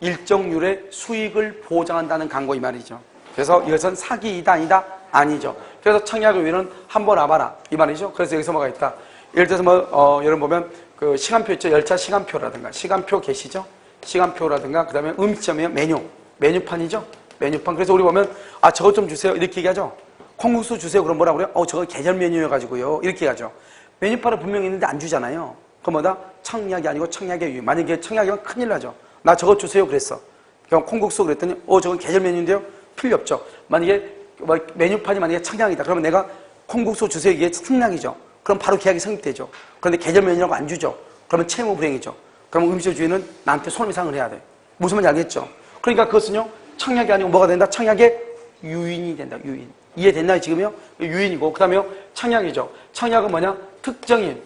일정률의 수익을 보장한다는 광고 이 말이죠. 그래서 이것은 사기이다 아니다? 아니죠. 그래서 청약의 유인은 한번 와봐라 이 말이죠. 그래서 여기서 뭐가 있다? 예를 들어서 여러분 보면 그 시간표 있죠. 열차 시간표라든가 시간표 계시죠? 시간표라든가 그 다음에 음식점이면 메뉴판이죠. 메뉴판. 그래서 우리 보면 저것 좀 주세요 이렇게 얘기하죠. 콩국수 주세요. 그럼 뭐라고 그래요? 저거 계절 메뉴여가지고요 이렇게 얘기하죠. 메뉴판은 분명히 있는데 안 주잖아요. 그럼 뭐다? 청약이 아니고 청약의 유인. 만약에 청약이면 큰일 나죠. 나 저것 주세요 그랬어. 그럼 콩국수 그랬더니 저건 계절 메뉴인데요. 필요 없죠. 만약에 메뉴판이 만약에 청약이다. 그러면 내가 콩국수 주세요 이게 청약이죠. 그럼 바로 계약이 성립되죠. 그런데 계절 메뉴라고 안 주죠. 그러면 채무 불이행이죠. 그러면 음식 주인은 나한테 손해배상을 해야 돼. 무슨 말인지 알겠죠? 그러니까 그것은요. 청약이 아니고 뭐가 된다? 청약의 유인이 된다. 유인. 이해됐나요 지금요? 유인이고 그 다음에요. 청약이죠. 청약은 뭐냐? 특정인,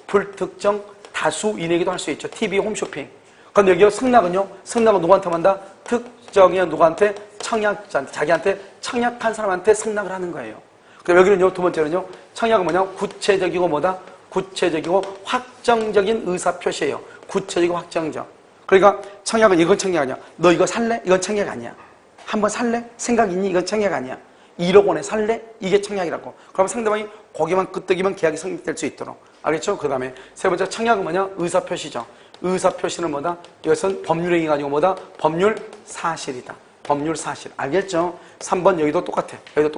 불특정 다수인에게도 할 수 있죠. TV, 홈쇼핑. 그런데 여기요. 승낙은요. 승낙은 누구한테 한다? 특정인 누구한테? 청약자한테, 자기한테 청약한 사람한테 승낙을 하는 거예요. 그럼 여기는요. 두 번째는요. 청약은 뭐냐? 구체적이고 뭐다? 구체적이고 확정적인 의사표시예요. 구체적이고 확정적. 그러니까 청약은 이건 청약 아니야. 너 이거 살래? 이건 청약 아니야. 한번 살래? 생각 있니? 이건 청약 아니야. 1억 원에 살래? 이게 청약이라고. 그럼 상대방이 고개만 끄덕이면 계약이 성립될 수 있도록. 알겠죠? 그 다음에 세 번째 청약은 뭐냐? 의사표시죠. 의사표시는 뭐다? 이것은 법률행위가 아니고 뭐다? 법률 사실이다. 법률 사실. 알겠죠? 3번 여기도 똑같아. 여기도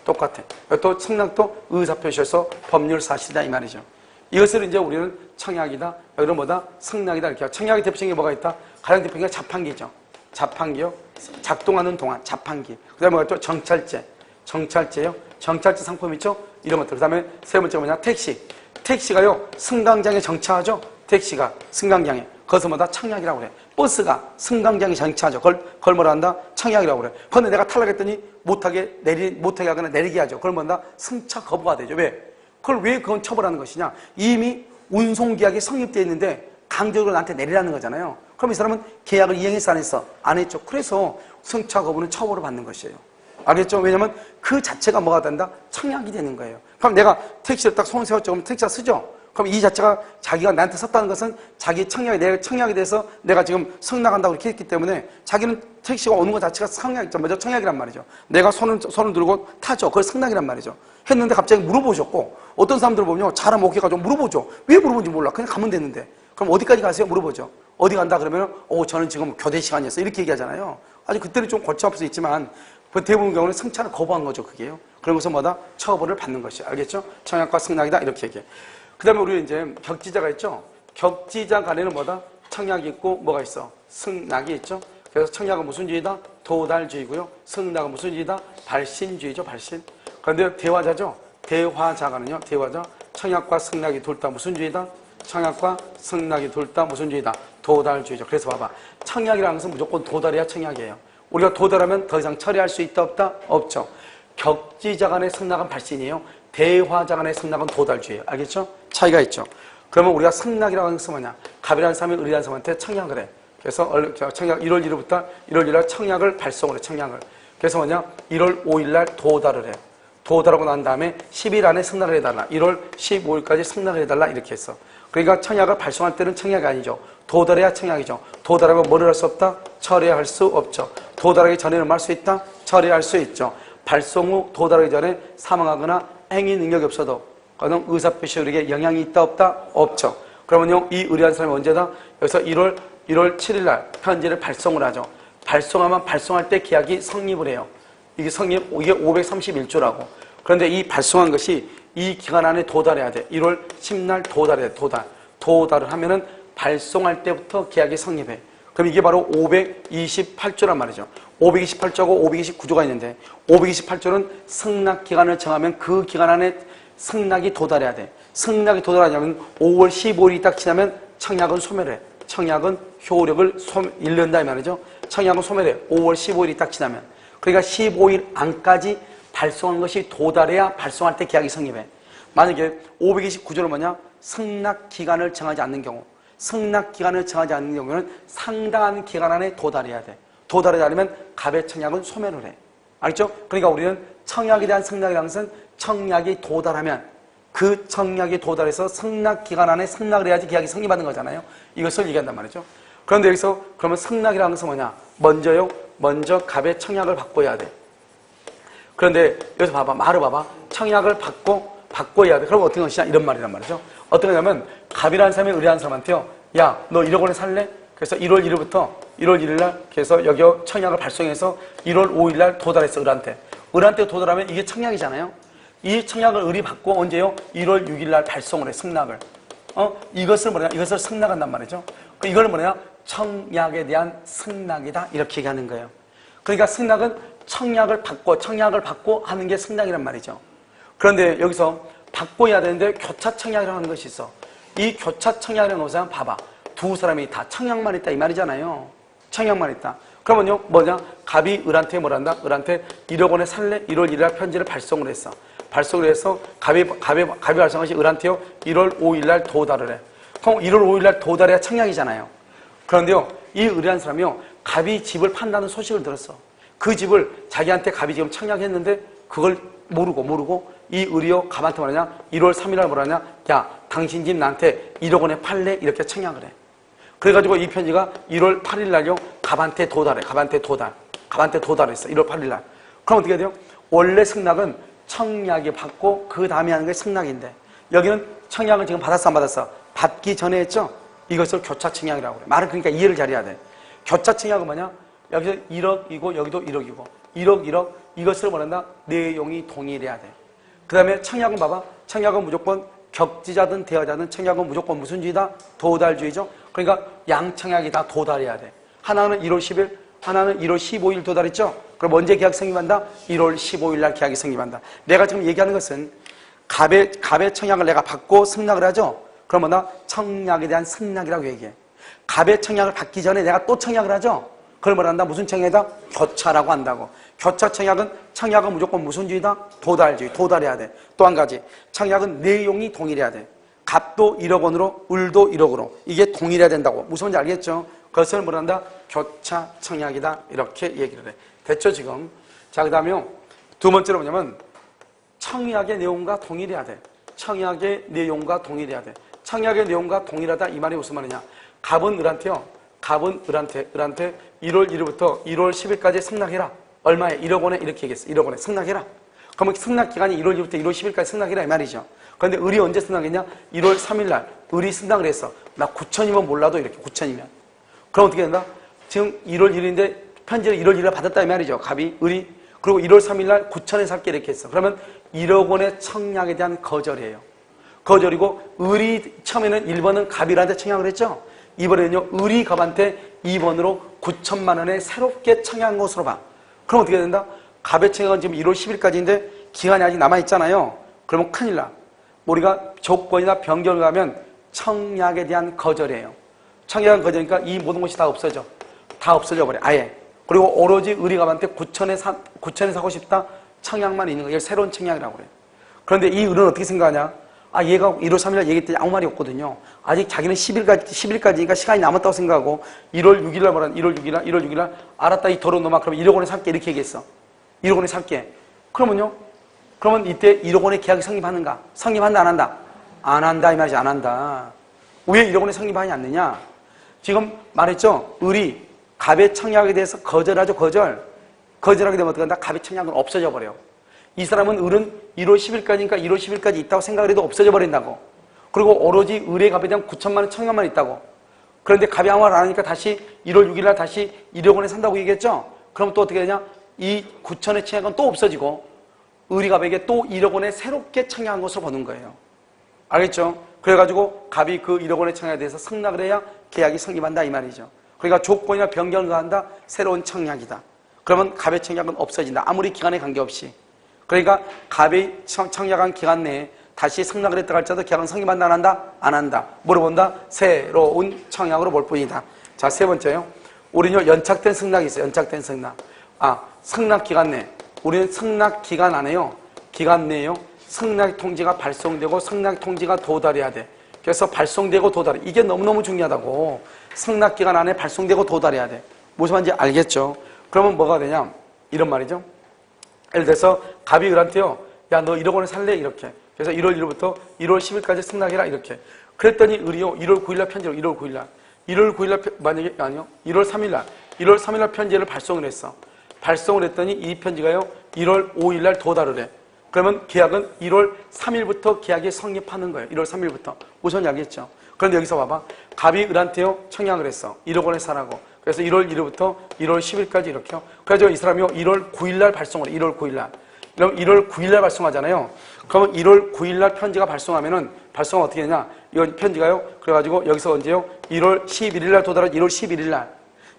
똑같아. 여기 또 청약도 의사표시여서 법률 사실이다 이 말이죠. 이것을 이제 우리는 청약이다. 여기는 뭐다? 승낙이다. 이렇게. 청약의 대표적인 게 뭐가 있다? 가장 대표적인 게 자판기죠. 자판기요. 작동하는 동안 자판기. 그 다음에 뭐가 또 정찰제. 정찰제요. 정찰제 상품 있죠? 이런 것들. 그 다음에 세 번째가 뭐냐? 택시. 택시가요. 승강장에 정차하죠? 택시가 승강장에. 그것은 뭐다? 청약이라고 그래. 버스가 승강장에 정차하죠. 그걸 뭐라 한다? 청약이라고 그래. 그런데 내가 탈락했더니 못하게 하거나 내리게 하죠. 그걸 뭐다? 승차 거부가 되죠. 왜? 그건 처벌하는 것이냐? 이미 운송계약이 성립되어 있는데 강제적으로 나한테 내리라는 거잖아요. 그럼 이 사람은 계약을 이행했어 안 했어? 안 했죠. 그래서 승차 거부는 처벌을 받는 것이에요. 알겠죠? 왜냐면 그 자체가 뭐가 된다? 청약이 되는 거예요. 그럼 내가 택시를 딱 손 세웠죠. 그럼 택시가 쓰죠? 그럼 이 자체가 자기가 나한테 썼다는 것은 자기 청약에 대해서 내가 지금 승낙한다고 이렇게 했기 때문에 자기는 택시가 오는 것 자체가 청약이란 말이죠. 내가 손을 들고 타죠. 그걸 승낙이란 말이죠. 했는데 갑자기 물어보셨고 어떤 사람들 보면요. 잘하면 오케이 가지고 물어보죠. 왜 물어본지 몰라. 그냥 가면 되는데. 그럼 어디까지 가세요? 물어보죠. 어디 간다 그러면 저는 지금 교대 시간이었어 이렇게 얘기하잖아요. 아주 그때는 좀 골치 수 있지만 대부분 경우는 승차를 거부한 거죠. 그게요. 그런 것은 뭐다? 처벌을 받는 것이. 알겠죠? 청약과 승낙이다 이렇게 얘기해. 그 다음에 우리 이제 격지자가 있죠. 격지자 간에는 뭐다? 청약이 있고 뭐가 있어? 승낙이 있죠. 그래서 청약은 무슨 주의다? 도달주의고요. 승낙은 무슨 주의다? 발신주의죠. 발신. 그런데 대화자죠. 대화자가는요. 대화자. 청약과 승낙이 둘 다 무슨 주의다? 청약과 승낙이 둘 다 무슨 주의다? 도달주의죠. 그래서 봐봐. 청약이라는 것은 무조건 도달해야 청약이에요. 우리가 도달하면 더 이상 처리할 수 있다 없다? 없죠. 격지자 간의 승낙은 발신이에요. 대화자 간의 승낙은 도달주의예요. 알겠죠? 차이가 있죠. 그러면 우리가 승낙이라고 하는 것은 뭐냐? 갑이라는 사람이 을이라는 사람한테 청약을 해. 그래서 청약 1월 1일부터 1월 1일 날 청약을 발송을 해. 청약을. 그래서 뭐냐? 1월 5일 날 도달을 해. 도달하고 난 다음에 10일 안에 승낙을 해달라. 1월 15일까지 승낙을 해달라. 이렇게 했어. 그러니까 청약을 발송할 때는 청약이 아니죠. 도달해야 청약이죠. 도달하면 뭐를 할 수 없다? 처리할 수 없죠. 도달하기 전에는 뭐 할 수 있다? 처리할 수 있죠. 발송 후 도달하기 전에 사망하거나 행위 능력이 없어도 그는 의사표시 의력에 영향이 있다 없다? 없죠. 그러면요 이 의뢰한 사람이 언제다? 여기서 1월 7일 날 편지를 발송을 하죠. 발송하면 발송할 때 계약이 성립을 해요. 이게 531조라고. 그런데 이 발송한 것이 이 기간 안에 도달해야 돼. 1월 10날 도달해야 돼. 도달을 하면은 발송할 때부터 계약이 성립해. 그럼 이게 바로 528조란 말이죠. 528조하고 529조가 있는데 528조는 승낙 기간을 정하면 그 기간 안에 승낙이 도달해야 돼. 승낙이 도달하냐면 5월 15일이 딱 지나면 청약은 소멸해. 청약은 효력을 잃는다 이 말이죠. 청약은 소멸해. 5월 15일이 딱 지나면. 그러니까 15일 안까지 발송한 것이 도달해야 발송할 때 계약이 성립해. 만약에 529조는 뭐냐? 승낙 기간을 정하지 않는 경우. 승낙 기간을 정하지 않는 경우는 상당한 기간 안에 도달해야 돼. 도달하지 않으면 갑의 청약은 소멸을 해. 알겠죠? 그러니까 우리는 청약에 대한 승낙이라는 것은 청약이 도달하면 그 청약이 도달해서 승낙 기간 안에 승낙을 해야지 계약이 성립하는 거잖아요. 이것을 얘기한단 말이죠. 그런데 여기서 그러면 승낙이라는 것은 뭐냐? 먼저 갑의 청약을 받고 해야 돼. 그런데 여기서 봐봐. 말을 봐봐. 청약을 받고 해야 돼. 그럼 어떤 것이냐? 이런 말이란 말이죠. 어떤 거냐면 갑이라는 사람이 의뢰한 사람한테요. 야, 너 1억 원에 살래? 그래서 1월 1일부터 1월 1일 날 그래서 여기 청약을 발송해서 1월 5일 날 도달했어. 을한테 도달하면 이게 청약이잖아요. 이 청약을 을이 받고 언제요? 1월 6일 날 발송을 해. 승낙을. 이것을 뭐냐? 이것을 승낙한단 말이죠. 이걸 뭐냐? 청약에 대한 승낙이다. 이렇게 얘기하는 거예요. 그러니까 승낙은 청약을 받고 하는 게 승낙이란 말이죠. 그런데 여기서 받고 해야 되는데 교차 청약이라고 하는 것이 있어. 이 교차 청약이라는 것은 봐봐. 두 사람이 다 청약만 있다 이 말이잖아요. 청약만 있다. 그러면요 뭐냐? 갑이 을한테 뭐란다? 을한테 1억 원에 살래? 1월 1일 날 편지를 발송을 했어. 발송을 해서 갑이 발송한 것이 을한테요 1월 5일 날 도달을 해. 그럼 1월 5일 날 도달해야 청약이잖아요. 그런데요 이 의뢰한 사람이요 갑이 집을 판다는 소식을 들었어. 그 집을 자기한테 갑이 지금 청약했는데 그걸 모르고 이 의뢰요 갑한테 뭐라냐? 1월 3일 날 뭐라냐? 야 당신 집 나한테 1억 원에 팔래? 이렇게 청약을 해. 그래가지고 이 편지가 1월 8일 날요 갑한테 도달해. 갑한테 도달했어. 1월 8일 날. 그럼 어떻게 돼요? 원래 승낙은 청약이 받고 그 다음에 하는 게 승낙인데 여기는 청약을 지금 받았어 안 받았어? 받기 전에 했죠? 이것을 교차 청약이라고 그래. 말은 그러니까 이해를 잘 해야 돼. 교차 청약은 뭐냐? 여기서 1억이고 여기도 1억이고 1억 이것을 뭐란다? 내용이 동일해야 돼. 그 다음에 청약은 봐봐. 청약은 무조건 격지자든 대화자든 청약은 무조건 무슨 주의다? 도달주의죠. 그러니까 양청약이 다 도달해야 돼. 하나는 1월 10일, 하나는 1월 15일 도달했죠? 그럼 언제 계약 성립한다? 1월 15일 날 계약이 성립한다. 내가 지금 얘기하는 것은 갑의 청약을 내가 받고 승낙을 하죠? 그러면 나 청약에 대한 승낙이라고 얘기해. 갑의 청약을 받기 전에 내가 또 청약을 하죠? 그걸 뭘 한다? 무슨 청약이다? 교차라고 한다고. 교차 청약은 무조건 무슨 주의다? 도달주의. 도달해야 돼. 또 한 가지. 청약은 내용이 동일해야 돼. 갑도 1억 원으로, 을도 1억으로. 이게 동일해야 된다고. 무슨 말인지 알겠죠? 그것을 뭘 한다? 교차 청약이다. 이렇게 얘기를 해. 됐죠, 지금? 자, 그 다음에 두 번째로 뭐냐면, 청약의 내용과 동일해야 돼. 청약의 내용과 동일해야 돼. 청약의 내용과 동일하다. 이 말이 무슨 말이냐? 갑은 을한테 1월 1일부터 1월 10일까지 승낙해라. 얼마에? 1억 원에 이렇게 얘기했어. 1억 원에 승낙해라. 그러면 승낙기간이 1월 2일부터 1월 10일까지 승낙이라 이 말이죠. 그런데 을이 언제 승낙했냐? 1월 3일날 을이 승낙을 했어. 나 9천이면 몰라도 이렇게 9천이면. 그럼 어떻게 된다? 지금 1월 1일인데 편지를 1월 1일에 받았다 이 말이죠. 갑이, 을이. 그리고 1월 3일날 9천에 살게 이렇게 했어. 그러면 1억 원의 청약에 대한 거절이에요. 거절이고 을이 처음에는 1번은 갑이한테 청약을 했죠. 이번에는요 을이 갑한테 2번으로 9천만 원에 새롭게 청약한 것으로 봐. 그럼 어떻게 된다? 갑의 청약은 지금 1월 10일까지인데 기간이 아직 남아있잖아요. 그러면 큰일 나. 우리가 조건이나 변경을 가면 청약에 대한 거절이에요. 청약한 거절이니까 이 모든 것이 다 없어져. 다 없어져 버려. 아예. 그리고 오로지 을이 갑한테 9천에 사고 싶다. 청약만 있는 거예요. 새로운 청약이라고 그래요. 그런데 이 을은 어떻게 생각하냐? 아, 얘가 1월 3일날 얘기했더니 아무 말이 없거든요. 아직 자기는 10일까지니까 시간이 남았다고 생각하고 1월 6일날 뭐라 1월 6일날 알았다 이 더러운 놈아 그러면 1억 원에 살게 이렇게 얘기했어. 1억 원에 살게. 그러면 이때 1억 원의 계약이 성립하는가? 성립한다 안 한다? 안 한다 이 말이지. 안 한다. 왜 1억 원에 성립하지 않느냐? 지금 말했죠. 을이 갑의 청약에 대해서 거절하죠. 거절하게 되면 어떻게 한다? 갑의 청약은 없어져 버려요. 이 사람은 을은 1월 10일까지니까 1월 10일까지 있다고 생각을 해도 없어져 버린다고. 그리고 오로지 을의 갑에 대한 9천만 원 청약만 있다고. 그런데 갑이 아무 말 안 하니까 다시 1월 6일날 다시 1억 원에 산다고 얘기했죠. 그럼 또 어떻게 되냐? 이 9천의 청약은 또 없어지고 을이 갑에게 또 1억 원에 새롭게 청약한 것으로 보는 거예요. 알겠죠? 그래가지고 갑이 그 1억 원의 청약에 대해서 승낙을 해야 계약이 성립한다 이 말이죠. 그러니까 조건이나 변경을 가한다. 새로운 청약이다. 그러면 갑의 청약은 없어진다. 아무리 기간에 관계없이. 그러니까 갑이 청약한 기간 내에 다시 승낙을 했다 할지라도 계약은 성립한다 안 한다? 안 한다. 물어본다? 새로운 청약으로 볼 뿐이다. 자, 세 번째요. 우리는 연착된 승낙이 있어요. 연착된 승낙. 승낙 기간 내. 우리는 승낙 기간 안에요. 기간 내에요. 승낙 통지가 발송되고 승낙 통지가 도달해야 돼. 그래서 발송되고 도달해. 이게 너무너무 중요하다고. 승낙 기간 안에 발송되고 도달해야 돼. 무슨 말인지 알겠죠? 그러면 뭐가 되냐? 이런 말이죠. 예를 들어서 갑이 을한테요. 야, 너 1억 원에 살래? 이렇게. 그래서 1월 1일부터 1월 10일까지 승낙해라. 이렇게. 그랬더니 을이요. 1월 9일날 편지로 1월 9일날. 1월 9일날 만약에 아니요. 1월 3일날. 1월 3일날 편지를 발송을 했어. 발송을 했더니 이 편지가요. 1월 5일날 도달을 해. 그러면 계약은 1월 3일부터 계약이 성립하는 거예요. 1월 3일부터. 우선 알겠죠? 그런데 여기서 봐봐. 갑이 을한테요. 청약을 했어. 1억 원에 사라고. 그래서 1월 1일부터 1월 10일까지 이렇게요. 그래서 이 사람이요. 1월 9일날 발송을 해. 1월 9일날. 그럼 1월 9일날 발송하잖아요. 그러면 1월 9일날 편지가 발송하면은 발송은 어떻게 되냐? 이건 편지가요. 그래가지고 여기서 언제요? 1월 11일날 도달하죠. 1월 11일날.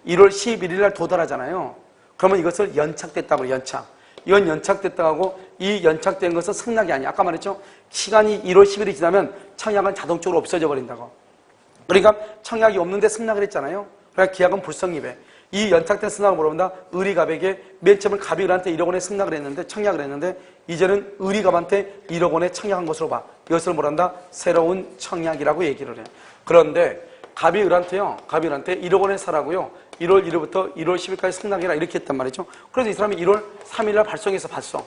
1월 11일날 도달하잖아요. 그러면 이것을 연착됐다고 해요. 연착. 이건 연착됐다고 하고 이 연착된 것은 승낙이 아니야. 아까 말했죠? 시간이 1월 10일이 지나면 청약은 자동적으로 없어져 버린다고. 그러니까 청약이 없는데 승낙을 했잖아요. 그러니까 계약은 불성립해. 이 연착된 승낙을 물어본다. 을이 갑에게 맨 처음에 갑이 을한테 1억 원에 승낙을 했는데 청약을 했는데 이제는 을이 갑한테 1억 원에 청약한 것으로 봐. 이것을 뭐란다? 새로운 청약이라고 얘기를 해. 그런데 갑이 을한테요. 갑이 을한테 1억 원에 사라고요. 1월 1일부터 1월 10일까지 승낙해라 이렇게 했단 말이죠. 그래서 이 사람이 1월 3일날 발송해서 발송.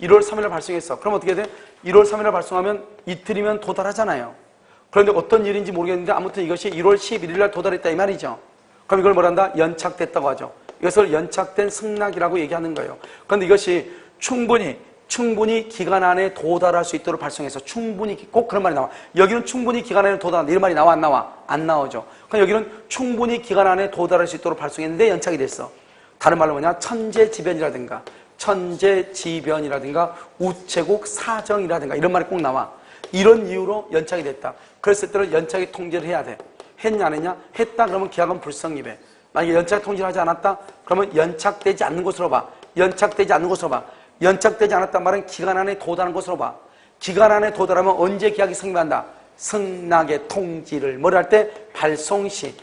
1월 3일날 발송했어. 그럼 어떻게 돼? 1월 3일날 발송하면 이틀이면 도달하잖아요. 그런데 어떤 일인지 모르겠는데 아무튼 이것이 1월 11일날 도달했다 이 말이죠. 그럼 이걸 뭐란다? 연착됐다고 하죠. 이것을 연착된 승낙이라고 얘기하는 거예요. 그런데 이것이 충분히 기간 안에 도달할 수 있도록 발송해서 충분히 꼭 그런 말이 나와. 여기는 충분히 기간 안에 도달한다 이런 말이 나와 안 나와? 안 나오죠. 그럼 여기는 충분히 기간 안에 도달할 수 있도록 발송했는데 연착이 됐어. 다른 말로 뭐냐? 천재지변이라든가 우체국 사정이라든가 이런 말이 꼭 나와. 이런 이유로 연착이 됐다. 그랬을 때는 연착이 통지를 해야 돼. 했냐 안 했냐? 했다 그러면 계약은 불성립해. 만약에 연착 통지를 하지 않았다? 그러면 연착되지 않는 것으로 봐. 연착되지 않는 것으로 봐. 연착되지 않았단 말은 기간 안에 도달한 것으로 봐. 기간 안에 도달하면 언제 계약이 성립한다? 승낙의 통지를 뭘 할 때? 발송 시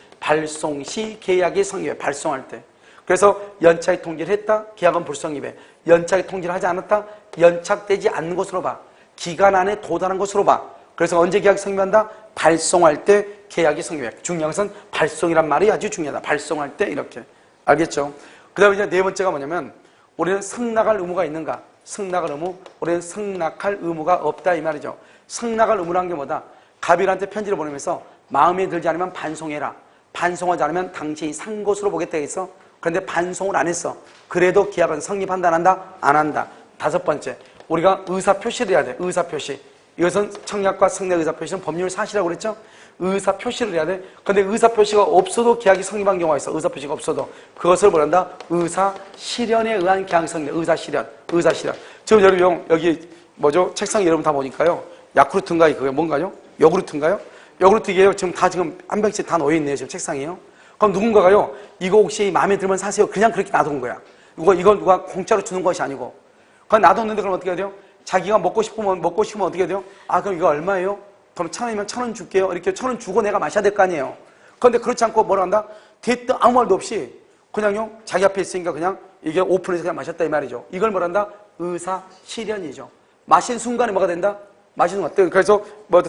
계약이 성립해. 발송할 때. 그래서 연착이 통지를 했다? 계약은 불성립해. 연착이 통지를 하지 않았다? 연착되지 않는 것으로 봐. 기간 안에 도달한 것으로 봐. 그래서 언제 계약이 성립한다? 발송할 때 계약이 성립해. 중요한 것은 발송이란 말이 아주 중요하다. 발송할 때 이렇게. 알겠죠? 그 다음에 이제 네 번째가 뭐냐면 우리는 승낙할 의무가 있는가? 승낙할 의무? 우리는 승낙할 의무가 없다 이 말이죠. 승낙할 의무란 게 뭐다? 갑일한테 편지를 보내면서 마음에 들지 않으면 반송해라. 반송하지 않으면 당신이 산 것으로 보겠다 했어. 그런데 반송을 안 했어. 그래도 계약은 성립한다 안 한다? 안 한다. 다섯 번째, 우리가 의사표시를 해야 돼. 의사표시. 이것은 청약과 승낙 의사표시는 법률 사실이라고 그랬죠? 의사표시를 해야 돼. 근데 의사표시가 없어도 계약이 성립한 경우가 있어. 의사표시가 없어도. 그것을 뭐란다? 의사실현에 의한 계약이 성립. 의사실현. 의사실현. 지금 여러분 여기 뭐죠? 책상 여러분 다 보니까요. 야쿠르트인가요? 그게 뭔가요? 요구르트인가요? 요구르트이게요. 지금 한 병씩 다 놓여있네요. 지금 책상이요. 그럼 누군가가요. 이거 혹시 마음에 들면 사세요. 그냥 그렇게 놔둔 거야. 이걸 누가 공짜로 주는 것이 아니고. 그럼 놔뒀는데 그럼 어떻게 해야 돼요? 자기가 먹고 싶으면 어떻게 해야 돼요? 아, 그럼 이거 얼마예요? 그럼 1,000원이면 1,000원 줄게요. 이렇게 1,000원 주고 내가 마셔야 될 거 아니에요. 그런데 그렇지 않고 뭐라 한다? 됐다 아무 말도 없이 그냥요. 자기 앞에 있으니까 그냥 이게 오픈해서 그냥 마셨다 이 말이죠. 이걸 뭐라 한다? 의사실현이죠. 마신 순간에 뭐가 된다? 마시는 것. 그래서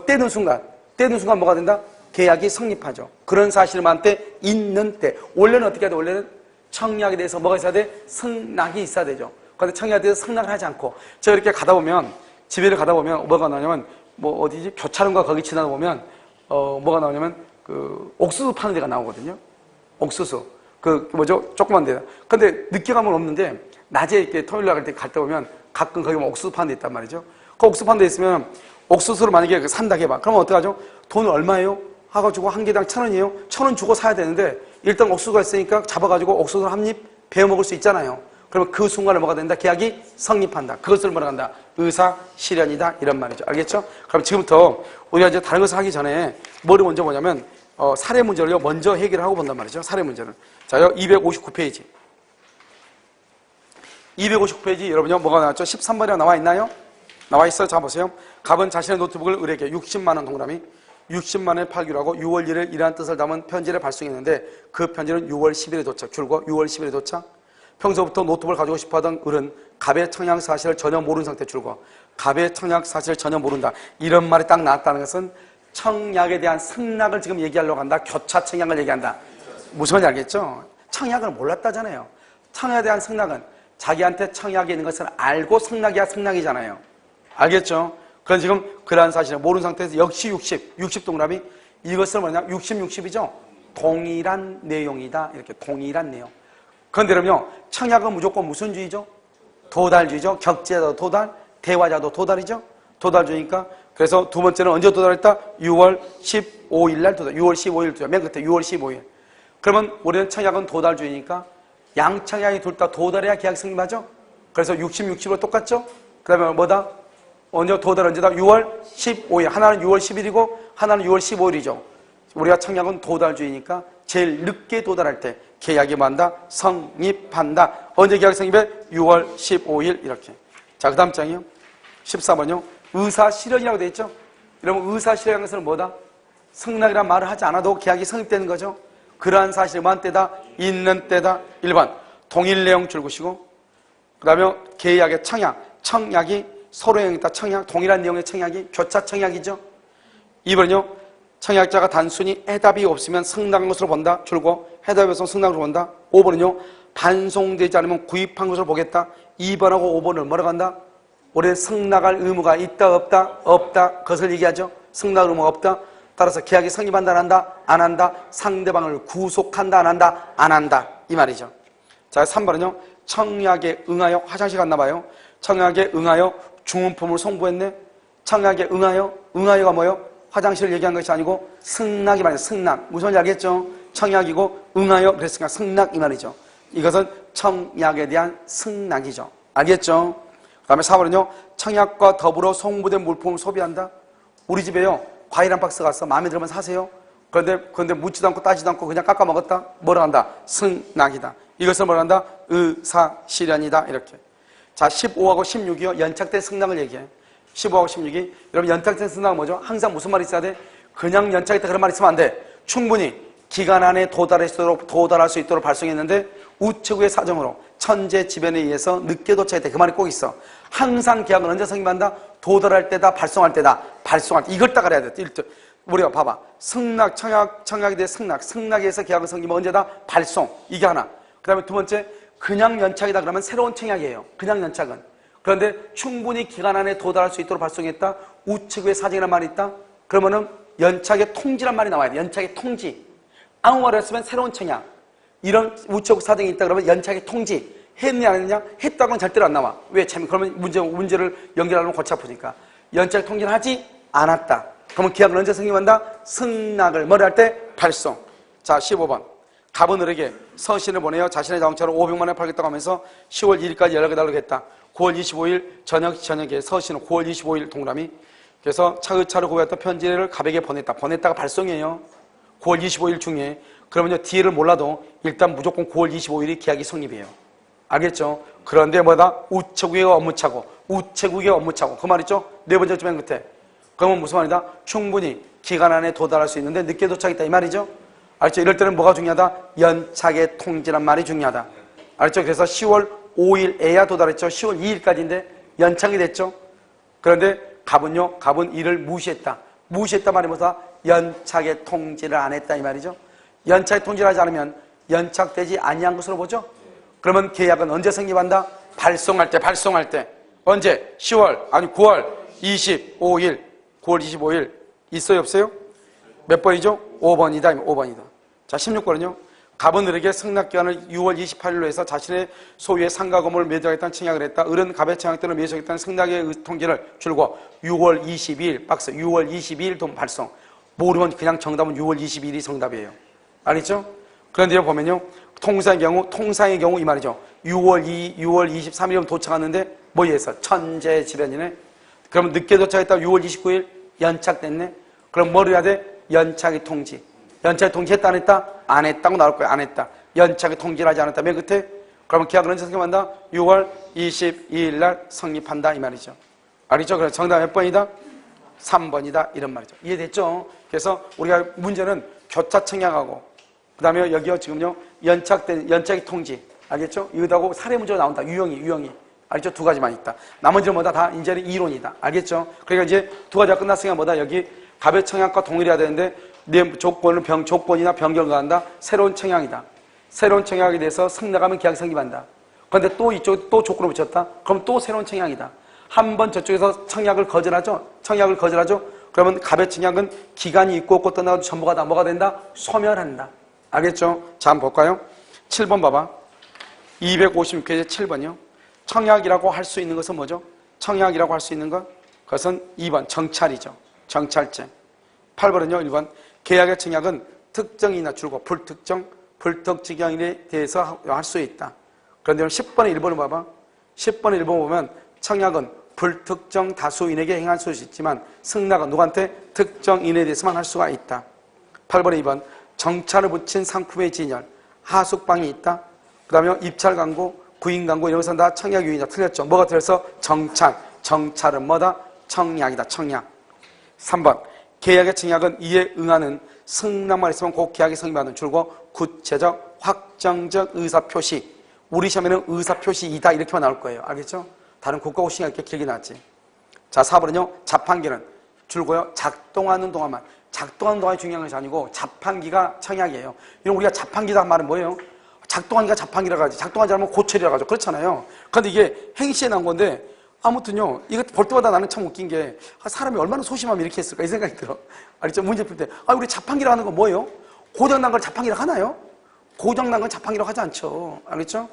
떼는 순간 뭐가 된다? 계약이 성립하죠. 그런 사실만 때 있는 때. 원래는 어떻게 해야 돼? 원래는 청약에 대해서 뭐가 있어야 돼? 승낙이 있어야 되죠. 그런데 청약에 대해서 승낙을 하지 않고 제가 이렇게 가다 보면 집에를 가다 보면 뭐가 나오냐면 어디지? 교차로인가 거기 지나다 보면 뭐가 나오냐면 그 옥수수 파는 데가 나오거든요. 옥수수. 그 뭐죠? 조그만 데다. 근데 늦게 가면 없는데 낮에 이렇게 토요일 날 갈 때 보면 가끔 거기 옥수수 파는 데 있단 말이죠. 그 옥수수 파는 데 있으면 옥수수를 만약에 산다 해봐. 그러면 어떡하죠? 돈 얼마예요? 해가지고 한 개당 1,000원이에요? 1,000원 주고 사야 되는데 일단 옥수수가 있으니까 잡아가지고 옥수수를 한 입 베어 먹을 수 있잖아요. 그러면 그 순간에 뭐가 된다? 계약이 성립한다. 그것을 뭐라 한다? 의사실현이다. 이런 말이죠. 알겠죠? 그럼 지금부터 우리가 이제 다른 것을 하기 전에 뭐를 먼저 보냐면 사례 문제를요 먼저 해결하고 본단 말이죠. 사례 문제를. 자요 259페이지. 259페이지 여러분요 뭐가 나왔죠? 13번이라고 나와 있나요? 나와 있어요. 자 보세요. 갑은 자신의 노트북을 을에게 60만 원 동그라미 60만 원에 팔기로 하고 6월 1일 이러한 뜻을 담은 편지를 발송했는데 그 편지는 6월 10일에 도착. 줄거 6월 10일에 도착. 평소부터 노트북을 가지고 싶어하던 을은 갑의 청약 사실을 전혀 모르는 상태. 줄거 갑의 청약 사실을 전혀 모른다. 이런 말이 딱 나왔다는 것은 청약에 대한 승낙을 지금 얘기하려고 한다. 교차 청약을 얘기한다. 무슨 말인지 알겠죠? 청약을 몰랐다잖아요. 청약에 대한 승낙은 자기한테 청약이 있는 것을 알고 승낙이야 승낙이잖아요. 알겠죠? 그건 지금 그러한 사실을 모르는 상태에서 역시 60 동그라미 이것을 뭐냐? 60이죠? 동일한 내용이다. 이렇게 동일한 내용. 그런데 그럼요, 청약은 무조건 무슨 주의죠? 도달주의죠. 격제자도 도달, 대화자도 도달이죠. 도달주의니까. 그래서 두 번째는 언제 도달했다? 6월 15일 날 도달. 6월 15일 도달. 맨 끝에 6월 15일. 그러면 우리는 청약은 도달주의니까 양청약이 둘 다 도달해야 계약이 성립하죠? 그래서 60로 똑같죠? 그 다음에 뭐다? 언제 도달 언제다? 6월 15일. 하나는 6월 10일이고 하나는 6월 15일이죠. 우리가 청약은 도달주의니까 제일 늦게 도달할 때 계약이 뭐한다? 성립한다. 언제 계약 성립해? 6월 15일 이렇게. 자, 그 다음 장이요. 14번이요. 의사실현이라고 되어 있죠? 여러분 의사실현이라는 것은 뭐다? 승낙이란 말을 하지 않아도 계약이 성립되는 거죠. 그러한 사실이 뭐한 때다? 있는 때다. 1번 동일 내용 줄구시고 그 다음에 계약의 청약이 서로 영향있다. 청약, 동일한 내용의 청약이 교차 청약이죠. 2번은요. 청약자가 단순히 해답이 없으면 승낙한 것으로 본다. 줄고 해답이 없으면 승낙으로 본다. 5번은요. 반송되지 않으면 구입한 것으로 보겠다. 2번하고 5번을 뭐라고 한다? 올해 승낙할 의무가 있다 없다? 없다. 그것을 얘기하죠. 승낙 의무가 없다. 따라서 계약이 성립한다 안 한다? 안 한다. 상대방을 구속한다 안 한다? 안 한다. 이 말이죠. 자, 3번은요. 청약에 응하여 화장실 갔나 봐요. 청약에 응하여 중원품을 송부했네. 청약에 응하여가 뭐예요? 화장실을 얘기한 것이 아니고 승낙이 말이에요. 승낙. 무슨 말인지 알겠죠? 청약이고 응하여 그랬으니까 승낙 이 말이죠. 이것은 청약에 대한 승낙이죠. 알겠죠? 그 다음에 4번은요. 청약과 더불어 송부된 물품을 소비한다. 우리 집에요. 과일 한 박스 갔어. 마음에 들면 사세요. 그런데 묻지도 않고 따지도 않고 그냥 깎아 먹었다. 뭐라 한다? 승낙이다. 이것을 뭐라 한다? 의사실현이다. 이렇게. 자, 15하고 16이요. 연착된 승낙을 얘기해. 15하고 16이. 여러분, 연착된 승낙은 뭐죠? 항상 무슨 말이 있어야 돼? 그냥 연착했다 그런 말이 있으면 안 돼. 충분히 기간 안에 도달할 수 있도록 발송했는데 우체국의 사정으로 천재지변에 의해서 늦게 도착했다. 그 말이 꼭 있어. 항상 계약은 언제 성립한다? 도달할 때다, 발송할 때다. 발송할 때. 이걸 딱 알아야 돼. 우리가 봐봐. 승낙, 청약에 대해 승낙에 의해서 계약은 성립은 언제다? 발송. 이게 하나. 그 다음에 두 번째, 그냥 연착이다 그러면 새로운 청약이에요. 그냥 연착은. 그런데 충분히 기간 안에 도달할 수 있도록 발송했다. 우측의 사정이란 말이 있다. 그러면은 연착의 통지란 말이 나와야 돼. 연착의 통지. 아무 말을 했으면 새로운 청약. 이런 우측 사정이 있다 그러면 연착의 통지. 했냐 안 했냐? 했다고는 절대로 안 나와. 왜? 그러면 문제를 연결하려면 골치 아프니까. 연착 통지를 하지 않았다. 그러면 계약은 언제 성립한다? 승낙을 뭐를 할 때? 발송. 자, 15번. 갑은 을에게 서신을 보내어 자신의 자동차를 500만 원에 팔겠다고 하면서 10월 2일까지 연락해달라고 했다. 9월 25일 저녁에 서신을 9월 25일 동그라미. 그래서 차를 구매했던 편지를 갑에게 보냈다. 보냈다가 발송이에요. 9월 25일 중에. 그러면요, 뒤를 몰라도 일단 무조건 9월 25일이 계약이 성립이에요. 알겠죠? 그런데 뭐다? 우체국의 업무차고, 우체국의 업무차고. 그 말 있죠? 네 번째 맨 끝에. 그러면 무슨 말이다? 충분히 기간 안에 도달할 수 있는데 늦게 도착했다 이 말이죠? 알죠? 이럴 때는 뭐가 중요하다? 연착의 통지란 말이 중요하다. 알죠? 그래서 10월 5일에야 도달했죠. 10월 2일까지인데 연착이 됐죠. 그런데 갑은 이를 무시했다. 무시했다 말이 뭐다? 연착의 통지를 안 했다 이 말이죠. 연착의 통지를 하지 않으면 연착되지 아니한 것으로 보죠. 그러면 계약은 언제 성립한다? 발송할 때. 언제? 9월 25일. 9월 25일. 있어요, 없어요? 몇 번이죠? 5번이다. 5번이다. 자, 16번은요. 갑은 을에게 승낙기간을 6월 28일로 해서 자신의 소유의 상가 건물을 매도하겠다는 청약을 했다. 을은 갑의 청약 때문에 매수하겠다는 승낙의 통지를 줄고 6월 22일 박스 6월 22일 돈 발송. 모르면 그냥 정답은 6월 22일이 정답이에요. 알겠죠? 그런데 보면요. 통상의 경우 이 말이죠. 6월 23일이면 도착하는데 뭐에 의해서? 천재지변이네. 그러면 늦게 도착했다. 6월 29일 연착됐네. 그럼 뭘 해야 돼? 연착의 통지. 연착의 통지 했다 안 했다? 안 했다고 나올 거야. 안 했다. 연착의 통지를 하지 않았다. 맨 끝에. 그러면 계약은 언제 성립한다? 6월 22일 날 성립한다 이 말이죠. 알겠죠? 그래서 정답 몇 번이다? 3번이다 이런 말이죠. 이해됐죠? 그래서 우리가 문제는 교차 청약하고 그 다음에 여기요 지금요 연착의 통지 알겠죠? 이거하고 사례 문제가 나온다. 유형이 알겠죠? 두 가지만 있다. 나머지는 뭐다? 다 이제는 이론이다. 알겠죠? 그러니까 이제 두 가지가 끝났으니까 뭐다? 여기 갑의 청약과 동일해야 되는데 내 조건이나 변경을 한다. 새로운 청약이다. 새로운 청약에 대해서 승낙하면 계약이 성립한다. 그런데 또 이쪽에 또 조건을 붙였다. 그럼 또 새로운 청약이다. 한 번 저쪽에서 청약을 거절하죠. 그러면 갑의 청약은 기간이 있고 없고 떠나도 전부가 다 뭐가 된다? 소멸한다. 알겠죠? 자, 한번 볼까요? 7번 봐봐. 256페이지 7번이요. 청약이라고 할 수 있는 것은 뭐죠? 청약이라고 할 수 있는 것? 그것은 2번 정찰이죠. 정찰제. 8번은요. 1번 계약의 청약은 특정이나 줄고 불특정인에 대해서 할 수 있다. 그런데 10번의 1번을 봐봐. 10번의 1번 보면 청약은 불특정 다수인에게 행할 수 있지만 승낙은 누구한테? 특정인에 대해서만 할 수가 있다. 8번의 2번 정찰을 붙인 상품의 진열, 하숙방이 있다. 그 다음에 입찰 광고, 구인 광고 이런 것은 다 청약 유인이다. 틀렸죠. 뭐가 틀렸어? 정찰은 뭐다? 청약이다. 청약. 3번 계약의 청약은 이에 응하는 승낙만 있으면 곧 계약이 성립하는 줄고 구체적 확정적 의사표시. 우리 시험에는 의사표시이다 이렇게만 나올 거예요. 알겠죠? 다른 국가고시가 이렇게 길게 나왔지. 자, 4번은요. 자판기는 줄고요. 작동하는 동안만. 작동하는 동안이 중요한 것이 아니고 자판기가 청약이에요. 이런 우리가 자판기다 한 말은 뭐예요? 작동하니까 자판기라고 하지. 작동하지 않으면 고철이라고 하죠. 그렇잖아요. 그런데 이게 행시에 나온 건데 아무튼요. 이거 볼 때마다 나는 참 웃긴 게 사람이 얼마나 소심하면 이렇게 했을까 이 생각이 들어. 알겠죠? 문제 풀 때. 우리 자판기라고 하는 건 뭐예요? 고장난 걸 자판기라고 하나요? 고장난 건 자판기라고 하지 않죠. 알겠죠?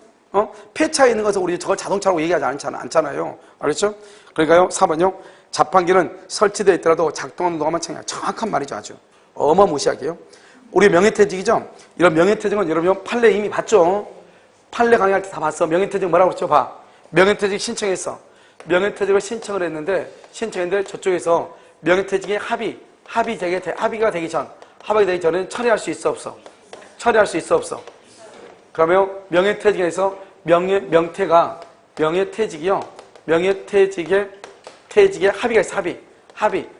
폐차에 있는 것을 우리 저걸 자동차라고 얘기하지 않잖아요. 알겠죠? 그러니까요. 4번요. 자판기는 설치되어 있더라도 작동하는 동안만 청약. 정확한 말이죠. 아주. 어마무시하게요. 우리 명예퇴직이죠? 이런 명예퇴직은 여러분 판례 이미 봤죠? 판례 강의할 때 다 봤어. 명예퇴직 뭐라고 그랬죠? 봐. 명예퇴직 신청했어. 명예퇴직을 신청을 했는데 저쪽에서 명예퇴직의 합의가 되기 전에 처리할 수 있어 없어? 처리할 수 있어 없어? 그러면 명예퇴직에서 퇴직의 합의가 있어.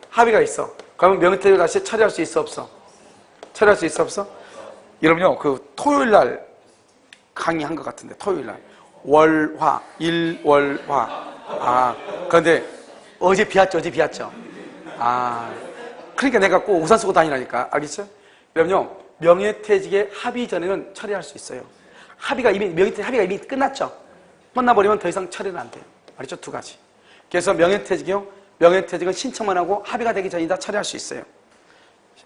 합의가 있어. 그러면 명예퇴직을 다시 처리할 수 있어 없어? 처리할 수 있어 없어? 여러분요 그 토요일 날 강의한 것 같은데 토요일 날 일월화 그런데 어제 비 왔죠. 그러니까 내가 꼭 우산 쓰고 다니라니까. 알겠죠? 여러분요 명예퇴직의 합의 전에는 처리할 수 있어요. 명예퇴직 합의가 이미 끝났죠. 끝나버리면 더 이상 처리는 안 돼요. 알겠죠? 두 가지. 그래서 명예퇴직은 신청만 하고 합의가 되기 전이다 처리할 수 있어요.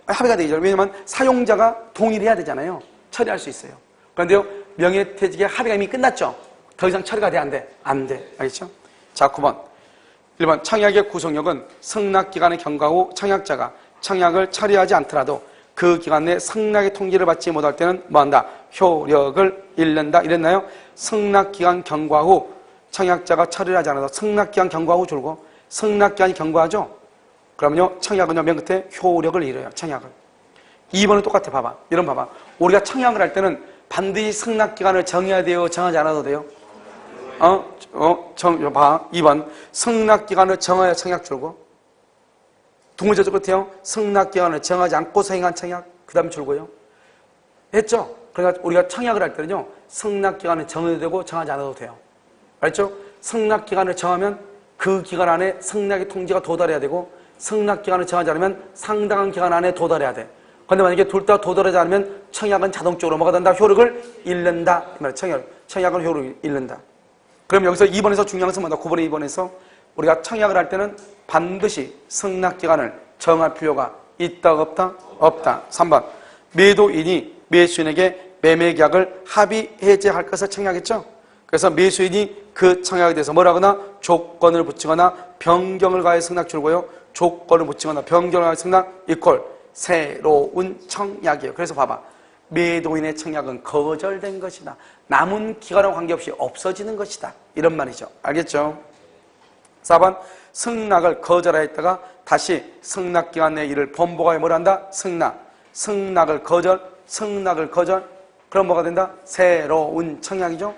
합의가 되기 전. 왜냐면 사용자가 동의를 해야 되잖아요. 처리할 수 있어요. 그런데요 명예퇴직의 합의가 이미 끝났죠. 더 이상 처리가 돼, 안 돼? 안 돼. 알겠죠? 자, 9번. 1번. 청약의 구속력은 승낙기간의 경과 후 청약자가 청약을 처리하지 않더라도 그 기간 내 승낙의 통지를 받지 못할 때는 뭐한다? 효력을 잃는다. 이랬나요? 승낙기간 경과 후 청약자가 처리를 하지 않아도 승낙기간 경과 후 줄고 승낙기간이 경과하죠? 그러면요, 청약은요, 맨 끝에 효력을 잃어요. 청약을. 2번은 똑같아. 봐봐. 이런 봐봐. 우리가 청약을 할 때는 반드시 승낙기간을 정해야 돼요? 정하지 않아도 돼요? 봐. 2번. 승낙기간을 정해야 청약 줄고. 두 번째 똑같아요. 승낙기간을 정하지 않고 서행한 청약, 그 다음에 줄고요. 했죠? 그러니까 우리가 청약을 할 때는요, 승낙기간을 정해도 되고 정하지 않아도 돼요. 알죠? 승낙기간을 정하면 그 기간 안에 승낙의 통지가 도달해야 되고, 승낙기간을 정하지 않으면 상당한 기간 안에 도달해야 돼. 그런데 만약에 둘 다 도달하지 않으면 청약은 자동적으로 뭐가 된다? 효력을 잃는다. 이 말이야. 청약은 효력을 잃는다. 그럼 여기서 2번에서 중요한 것은 뭐다? 9번에 2번에서 우리가 청약을 할 때는 반드시 승낙기간을 정할 필요가 있다, 없다? 없다. 3번. 매도인이 매수인에게 매매계약을 합의 해제할 것을 청약했죠? 그래서 매수인이 그 청약에 대해서 뭐라거나 조건을 붙이거나 변경을 가해 승낙 줄고요. 조건을 붙이거나 변경을 가해 승낙 이퀄 새로운 청약이에요. 그래서 봐봐. 매도인의 청약은 거절된 것이다. 남은 기간과 관계없이 없어지는 것이다. 이런 말이죠. 알겠죠? 4번. 승낙을 거절하였다가 다시 승낙기간 내 일을 번복하여 뭘 한다? 승낙을 거절. 그럼 뭐가 된다? 새로운 청약이죠.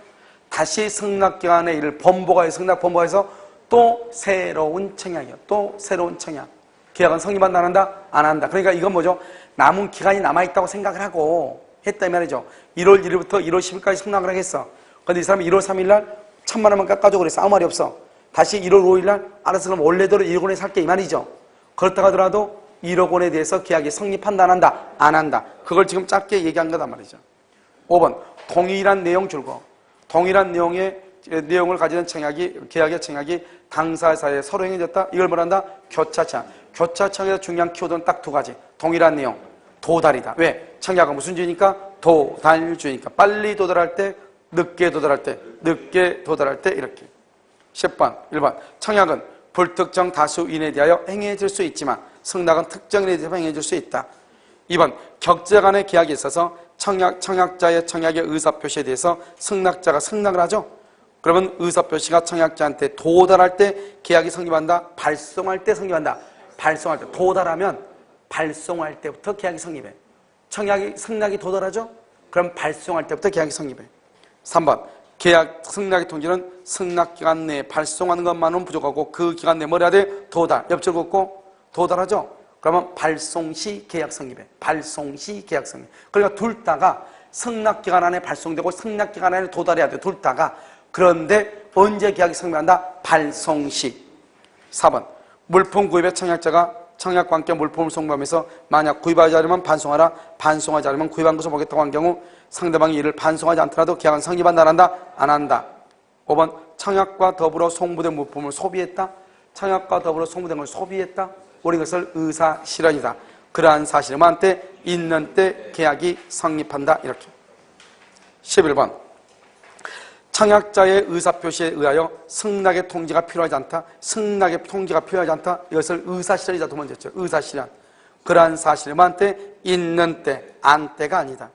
다시 승낙기간의 일을 번복하여서 또 새로운 청약이요. 또 새로운 청약. 계약은 성립한다, 안 한다? 안 한다. 그러니까 이건 뭐죠? 남은 기간이 남아있다고 생각을 하고 했다 이 말이죠. 1월 1일부터 1월 10일까지 승낙을 하겠어. 근데 이 사람이 1월 3일날 1,000만 원만 깎아줘 그랬어. 아무 말이 없어. 다시 1월 5일날 알았어 그럼 원래대로 1억 원에 살게 이 말이죠. 그렇다고 하더라도 1억 원에 대해서 계약이 성립한다, 안 한다? 안 한다. 그걸 지금 짧게 얘기한 거단 말이죠. 5번. 동일한 내용 줄거. 동일한 내용을 가지는 계약의 청약이 당사 사이에 서로 행해졌다. 이걸 뭐란다? 교차청약. 교차청약에서 중요한 키워드는 딱 두 가지. 동일한 내용, 도달이다. 왜? 청약은 무슨 주의니까? 도달주의니까. 빨리 도달할 때, 늦게 도달할 때 이렇게. 10번, 1번. 청약은 불특정 다수인에 대하여 행해질 수 있지만 승낙은 특정인에 대해서 행해질 수 있다. 2번. 격자 간의 계약에 있어서 청약자의 청약의 의사표시에 대해서 승낙자가 승낙을 하죠. 그러면 의사표시가 청약자한테 도달할 때 계약이 성립한다. 발송할 때 성립한다. 발송할 때. 도달하면 발송할 때부터 계약이 성립해. 승낙이 도달하죠? 그럼 발송할 때부터 계약이 성립해. 3번. 승낙의 통지는 승낙기간 내에 발송하는 것만은 부족하고 그 기간 내에 뭘 해야 돼? 도달. 옆줄 긋고 도달하죠? 그러면 발송시 계약 성립해. 발송시 계약 성립. 그러니까 둘 다가 승낙기간 안에 발송되고 승낙기간 안에 도달해야 돼. 둘 다가. 그런데 언제 계약이 성립한다? 발송시. 4번. 물품 구입의 청약자가 청약과 함께 물품을 송부하면서 만약 구입하지 않으면 반송하라, 반송하지 않으면 구입한 것을 보겠다고 한 경우 상대방이 이를 반송하지 않더라도 계약은 성립한다, 안 한다? 안 한다. 5번. 청약과 더불어 송부된 물품을 소비했다. 청약과 더불어 송부된 걸 소비했다. 우리 것을 의사실현이다. 그러한 사실만 때 있는 때 계약이 성립한다. 이렇게. 11번. 청약자의 의사표시에 의하여 승낙의 통지가 필요하지 않다. 승낙의 통지가 필요하지 않다. 이것을 의사실현이다. 두 번째죠. 의사실현. 그러한 사실만 때 있는 때, 안 때가 아니다.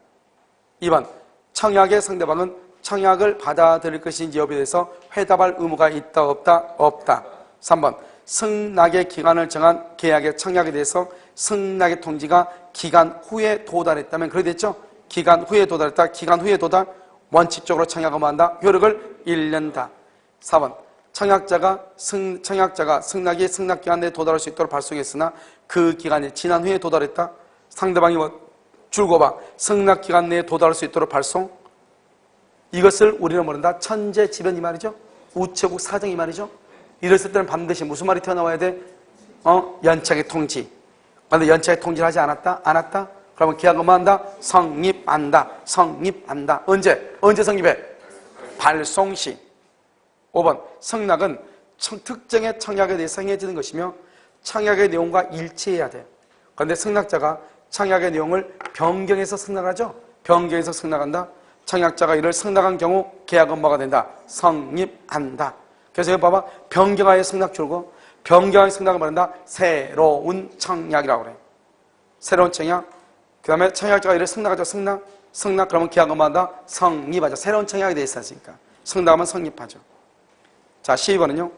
2번. 청약의 상대방은 청약을 받아들일 것인지 여부에 대해서 회답할 의무가 있다, 없다? 없다. 3번. 승낙의 기간을 정한 계약의 청약에 대해서 승낙의 통지가 기간 후에 도달했다면 그래 됐죠? 기간 후에 도달했다. 기간 후에 도달. 원칙적으로 청약을 한다. 효력을 잃는다. 4번. 청약자가 승낙이 승낙기간 내에 도달할 수 있도록 발송했으나 그 기간이 지난 후에 도달했다. 상대방이 줄고 봐. 승낙기간 내에 도달할 수 있도록 발송. 이것을 우리는 모른다. 천재지변 이 말이죠. 우체국 사정 이 말이죠. 이랬을 때는 반드시 무슨 말이 튀어나와야 돼? 연착의 통지. 그런데 연착의 통지를 하지 않았다? 안 했다? 그러면 계약은 뭐 한다? 성립한다. 언제 성립해? 발송시. 5번. 승낙은 특정의 청약에 대해서 행해지는 것이며 청약의 내용과 일치해야 돼. 그런데 승낙자가 청약의 내용을 변경해서 승낙하죠? 변경해서 승낙한다? 청약자가 이를 승낙한 경우 계약은 뭐가 된다? 성립한다. 그래서 여기 봐봐. 변경하여 승낙 줄고 변경하여 승낙을 말한다. 새로운 청약이라고 그래. 새로운 청약. 그 다음에 청약자가 이를 승낙하죠. 승낙 그러면 계약은 뭐한다? 성립하죠. 새로운 청약이 돼 있었으니까. 승낙하면 성립하죠. 자, 12번은요.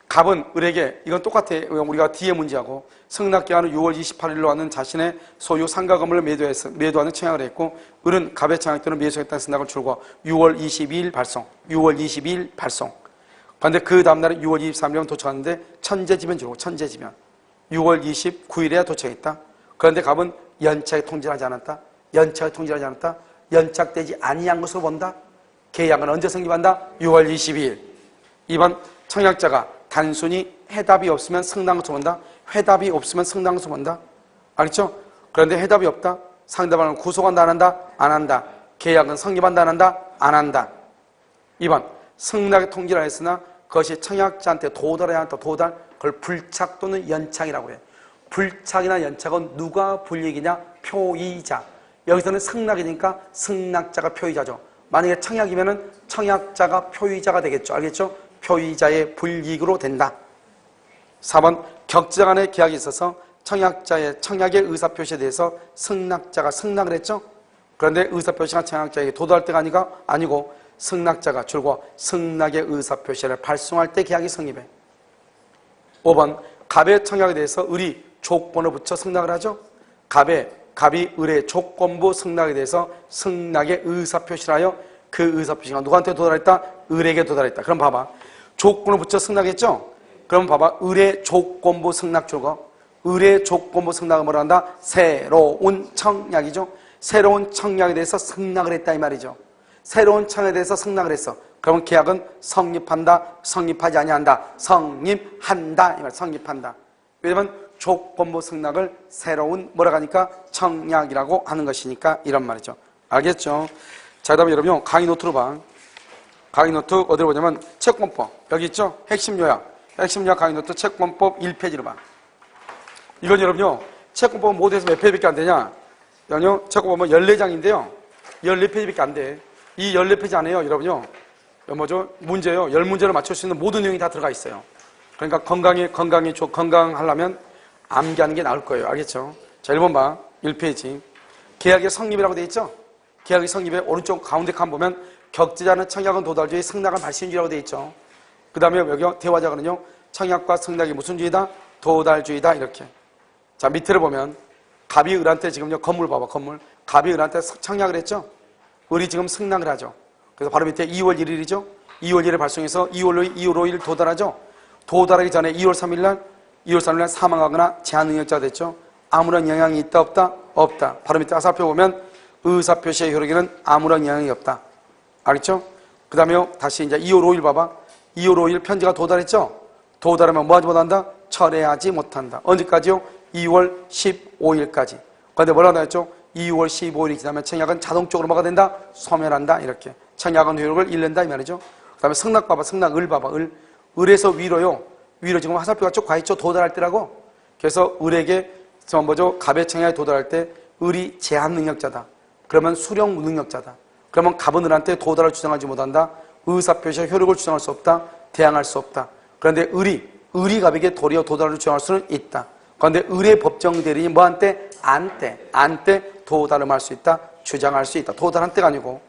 갑은 을에게, 이건 똑같아. 우리가 뒤에 문제하고, 승낙기한은 6월 28일로 하는 자신의 소유 상가 건물을 매도하는 청약을 했고, 을은 갑의 청약 또는 매수했다는 승낙을 줄고 6월 22일 발송. 6월 22일 발송. 그런데 그 다음날에 6월 23일에 도착하는데 천재지변 주고, 천재지변. 6월 29일에 도착했다. 그런데 갑은 연착에 통지하지 않았다. 연착에 통지하지 않았다. 연착되지 아니한 것으로 본다. 계약은 언제 성립한다? 6월 22일. 2번 청약자가 단순히 해답이 없으면 승낙을 본다. 해답이 없으면 승낙을 본다. 알겠죠? 그런데 해답이 없다. 상대방은 구속한다 안 한다? 안 한다. 계약은 성립한다 안 한다? 안 한다. 2번 승낙의 통지를 했으나 그것이 청약자한테 도달해야 한다. 도달. 그걸 불착 또는 연착이라고 해요. 불착이나 연착은 누가 불이익이냐? 표의자. 여기서는 승낙이니까 승낙자가 표의자죠. 만약에 청약이면은 청약자가 표의자가 되겠죠. 알겠죠? 표의자의 불이익으로 된다. 4번 격자 간의 계약이 있어서 청약자의 청약의 의사표시에 대해서 승낙자가 승낙을 했죠. 그런데 의사표시가 청약자에게 도달할 때가 아니고 승낙자가 줄고 승낙의 의사표시를 발송할 때 계약이 성립해. 5번 갑의 청약에 대해서 을이 조건을 붙여 승낙을 하죠. 갑이 을의 조건부 승낙에 대해서 승낙의 의사표시를 하여 그 의사표시가 누구한테 도달했다? 을에게 도달했다. 그럼 봐봐. 조건을 붙여 승낙했죠? 그럼 봐봐. 을의 조건부 승낙 줄거. 을의 조건부 승낙을 뭐라 한다? 새로운 청약이죠. 새로운 청약에 대해서 승낙을 했다 이 말이죠. 새로운 청약에 대해서 승낙을 했어. 그러면 계약은 성립한다? 성립하지 아니한다? 성립한다 이 말. 성립한다. 왜냐면 조건부 승낙을 새로운 뭐라고 하니까 청약이라고 하는 것이니까 이런 말이죠. 알겠죠? 자, 그 다음에 여러분 강의 노트로 봐. 강의 노트 어디로 보냐면 채권법 여기 있죠? 핵심 요약 강의 노트 채권법 1페이지로 봐. 이건 여러분요 채권법 모두에서 몇 페이지밖에 안 되냐? 여러분요 채권법은 14장인데요 14페이지밖에 안 돼. 이 14페이지 안에요 여러분요 뭐죠? 문제요 10문제를 맞출 수 있는 모든 내용이 다 들어가 있어요. 그러니까 건강하려면 암기하는 게 나을 거예요. 알겠죠? 자, 1번 봐. 1페이지. 계약의 성립이라고 되어 있죠? 계약의 성립에 오른쪽 가운데 칸 보면 격지자는 청약은 도달주의, 승낙은 발신주의라고 되어 있죠. 그 다음에 여기 대화자가는요, 청약과 승낙이 무슨 주의다? 도달주의다. 이렇게. 자, 밑에를 보면 갑이 을한테 지금요, 건물 봐봐, 건물. 갑이 을한테 청약을 했죠? 을이 지금 승낙을 하죠. 그래서 바로 밑에 2월 1일이죠? 2월 1일에 발송해서 2월 5일 도달하죠? 도달하기 전에 2월 3일 날 사망하거나 제한능력자가 됐죠? 아무런 영향이 있다, 없다? 없다. 바로 밑에 살펴보면 의사표시의 효력에는 아무런 영향이 없다. 알겠죠? 그 다음에 다시 이제 2월 5일 봐봐. 2월 5일 편지가 도달했죠? 도달하면 뭐 하지 못한다? 철회하지 못한다. 언제까지요? 2월 15일까지. 그런데 뭐라고 했죠? 2월 15일이 지나면 청약은 자동적으로 뭐가 된다? 소멸한다. 이렇게. 청약은 효력을 잃는다. 이 말이죠. 그 다음에 승낙 봐봐. 승낙 을 봐봐. 을에서 위로요. 위로 지금 화살표가 쭉 가있죠? 도달할 때라고. 그래서 을에게 뭐죠? 갑의 청약에 도달할 때 을이 제한 능력자다. 그러면 수령 무능력자다. 그러면 갑은 을한테 도달을 주장하지 못한다. 의사표시의 효력을 주장할 수 없다. 대항할 수 없다. 그런데 을이 갑에게 도리어 도달을 주장할 수는 있다. 그런데 을의 법정 대리인이 뭐한테? 안때 도달을 할 수 있다. 주장할 수 있다. 도달한 때가 아니고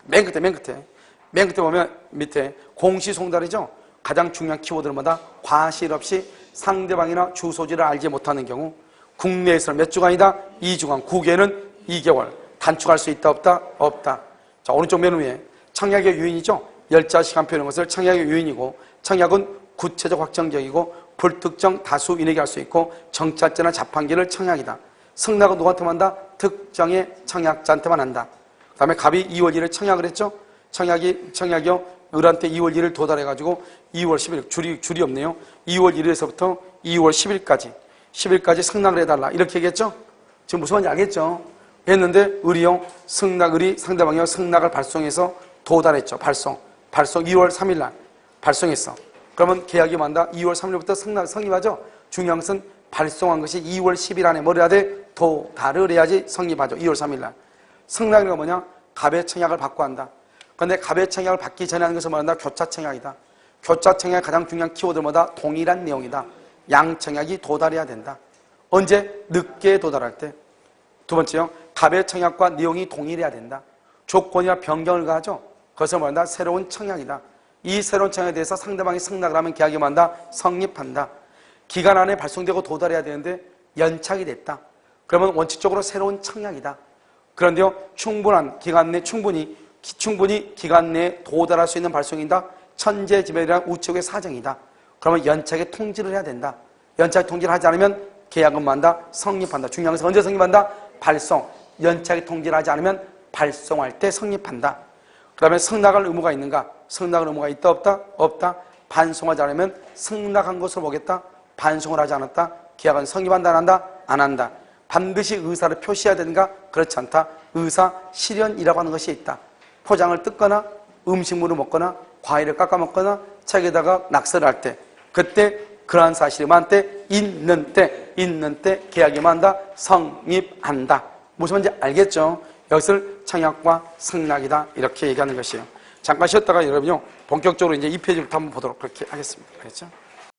맨 끝에 보면 밑에 공시송달이죠. 가장 중요한 키워드는 뭐다? 과실 없이 상대방이나 주소지를 알지 못하는 경우 국내에서는 몇 주간이다? 2주간, 국외에는 2개월. 단축할 수 있다, 없다? 없다. 자, 오른쪽 맨 위에 청약의 유인이죠. 열자 시간표 이런 것을 청약의 유인이고, 청약은 구체적 확정적이고 불특정 다수인에게 할 수 있고 정찰제나 자판기를 청약이다. 승낙은 누구한테만 한다? 특정의 청약자한테만 한다. 그 다음에 갑이 2월 1일 청약을 했죠. 청약이요. 을한테 2월 1일 도달해가지고 2월 10일 줄이 없네요. 2월 1일에서부터 2월 10일까지 승낙을 해달라. 이렇게 얘기했죠. 지금 무슨 말인지 알겠죠? 했는데 을이 상대방이요 승낙을 발송해서 도달했죠. 발송 2월 3일 날 발송했어. 그러면 계약이 만다 2월 3일부터 성립하죠. 중요한 것은 발송한 것이 2월 10일 안에 뭘 해야 돼? 도달을 해야지 성립하죠. 2월 3일 날. 승낙이가 뭐냐? 갑의 청약을 받고 한다. 그런데 갑의 청약을 받기 전에 하는 것을 말한다. 교차 청약이다. 교차 청약의 가장 중요한 키워드마다 동일한 내용이다. 양 청약이 도달해야 된다. 언제? 늦게 도달할 때. 두 번째요. 갑의 청약과 내용이 동일해야 된다. 조건이나 변경을 가하죠. 그것을 말한다. 새로운 청약이다. 이 새로운 청약에 대해서 상대방이 승낙을 하면 계약이 말한다. 성립한다. 기간 안에 발송되고 도달해야 되는데 연착이 됐다. 그러면 원칙적으로 새로운 청약이다. 그런데요, 충분한 기간 내 충분히 기간 내에 도달할 수 있는 발송이다. 천재지변이란 우측의 사정이다. 그러면 연착에 통지를 해야 된다. 연착에 통지를 하지 않으면 계약은 만다 성립한다. 중요한 것은 언제 성립한다? 발송. 연착에 통지를 하지 않으면 발송할 때 성립한다. 그 다음에 승낙할 의무가 있는가? 승낙할 의무가 있다 없다? 없다. 반송하지 않으면 승낙한 것으로 보겠다. 반송을 하지 않았다. 계약은 성립한다 안 한다? 안 한다. 반드시 의사를 표시해야 되는가? 그렇지 않다. 의사 실현이라고 하는 것이 있다. 포장을 뜯거나 음식물을 먹거나 과일을 깎아 먹거나 책에다가 낙서를 할 때 그때 그러한 사실이 있는 때 계약이 만다 성립한다. 무슨 말인지 알겠죠? 여기서 청약과 승낙이다 이렇게 얘기하는 것이에요. 잠깐 쉬었다가 여러분요 본격적으로 이제 이 페이지부터 한번 보도록 그렇게 하겠습니다. 알겠죠?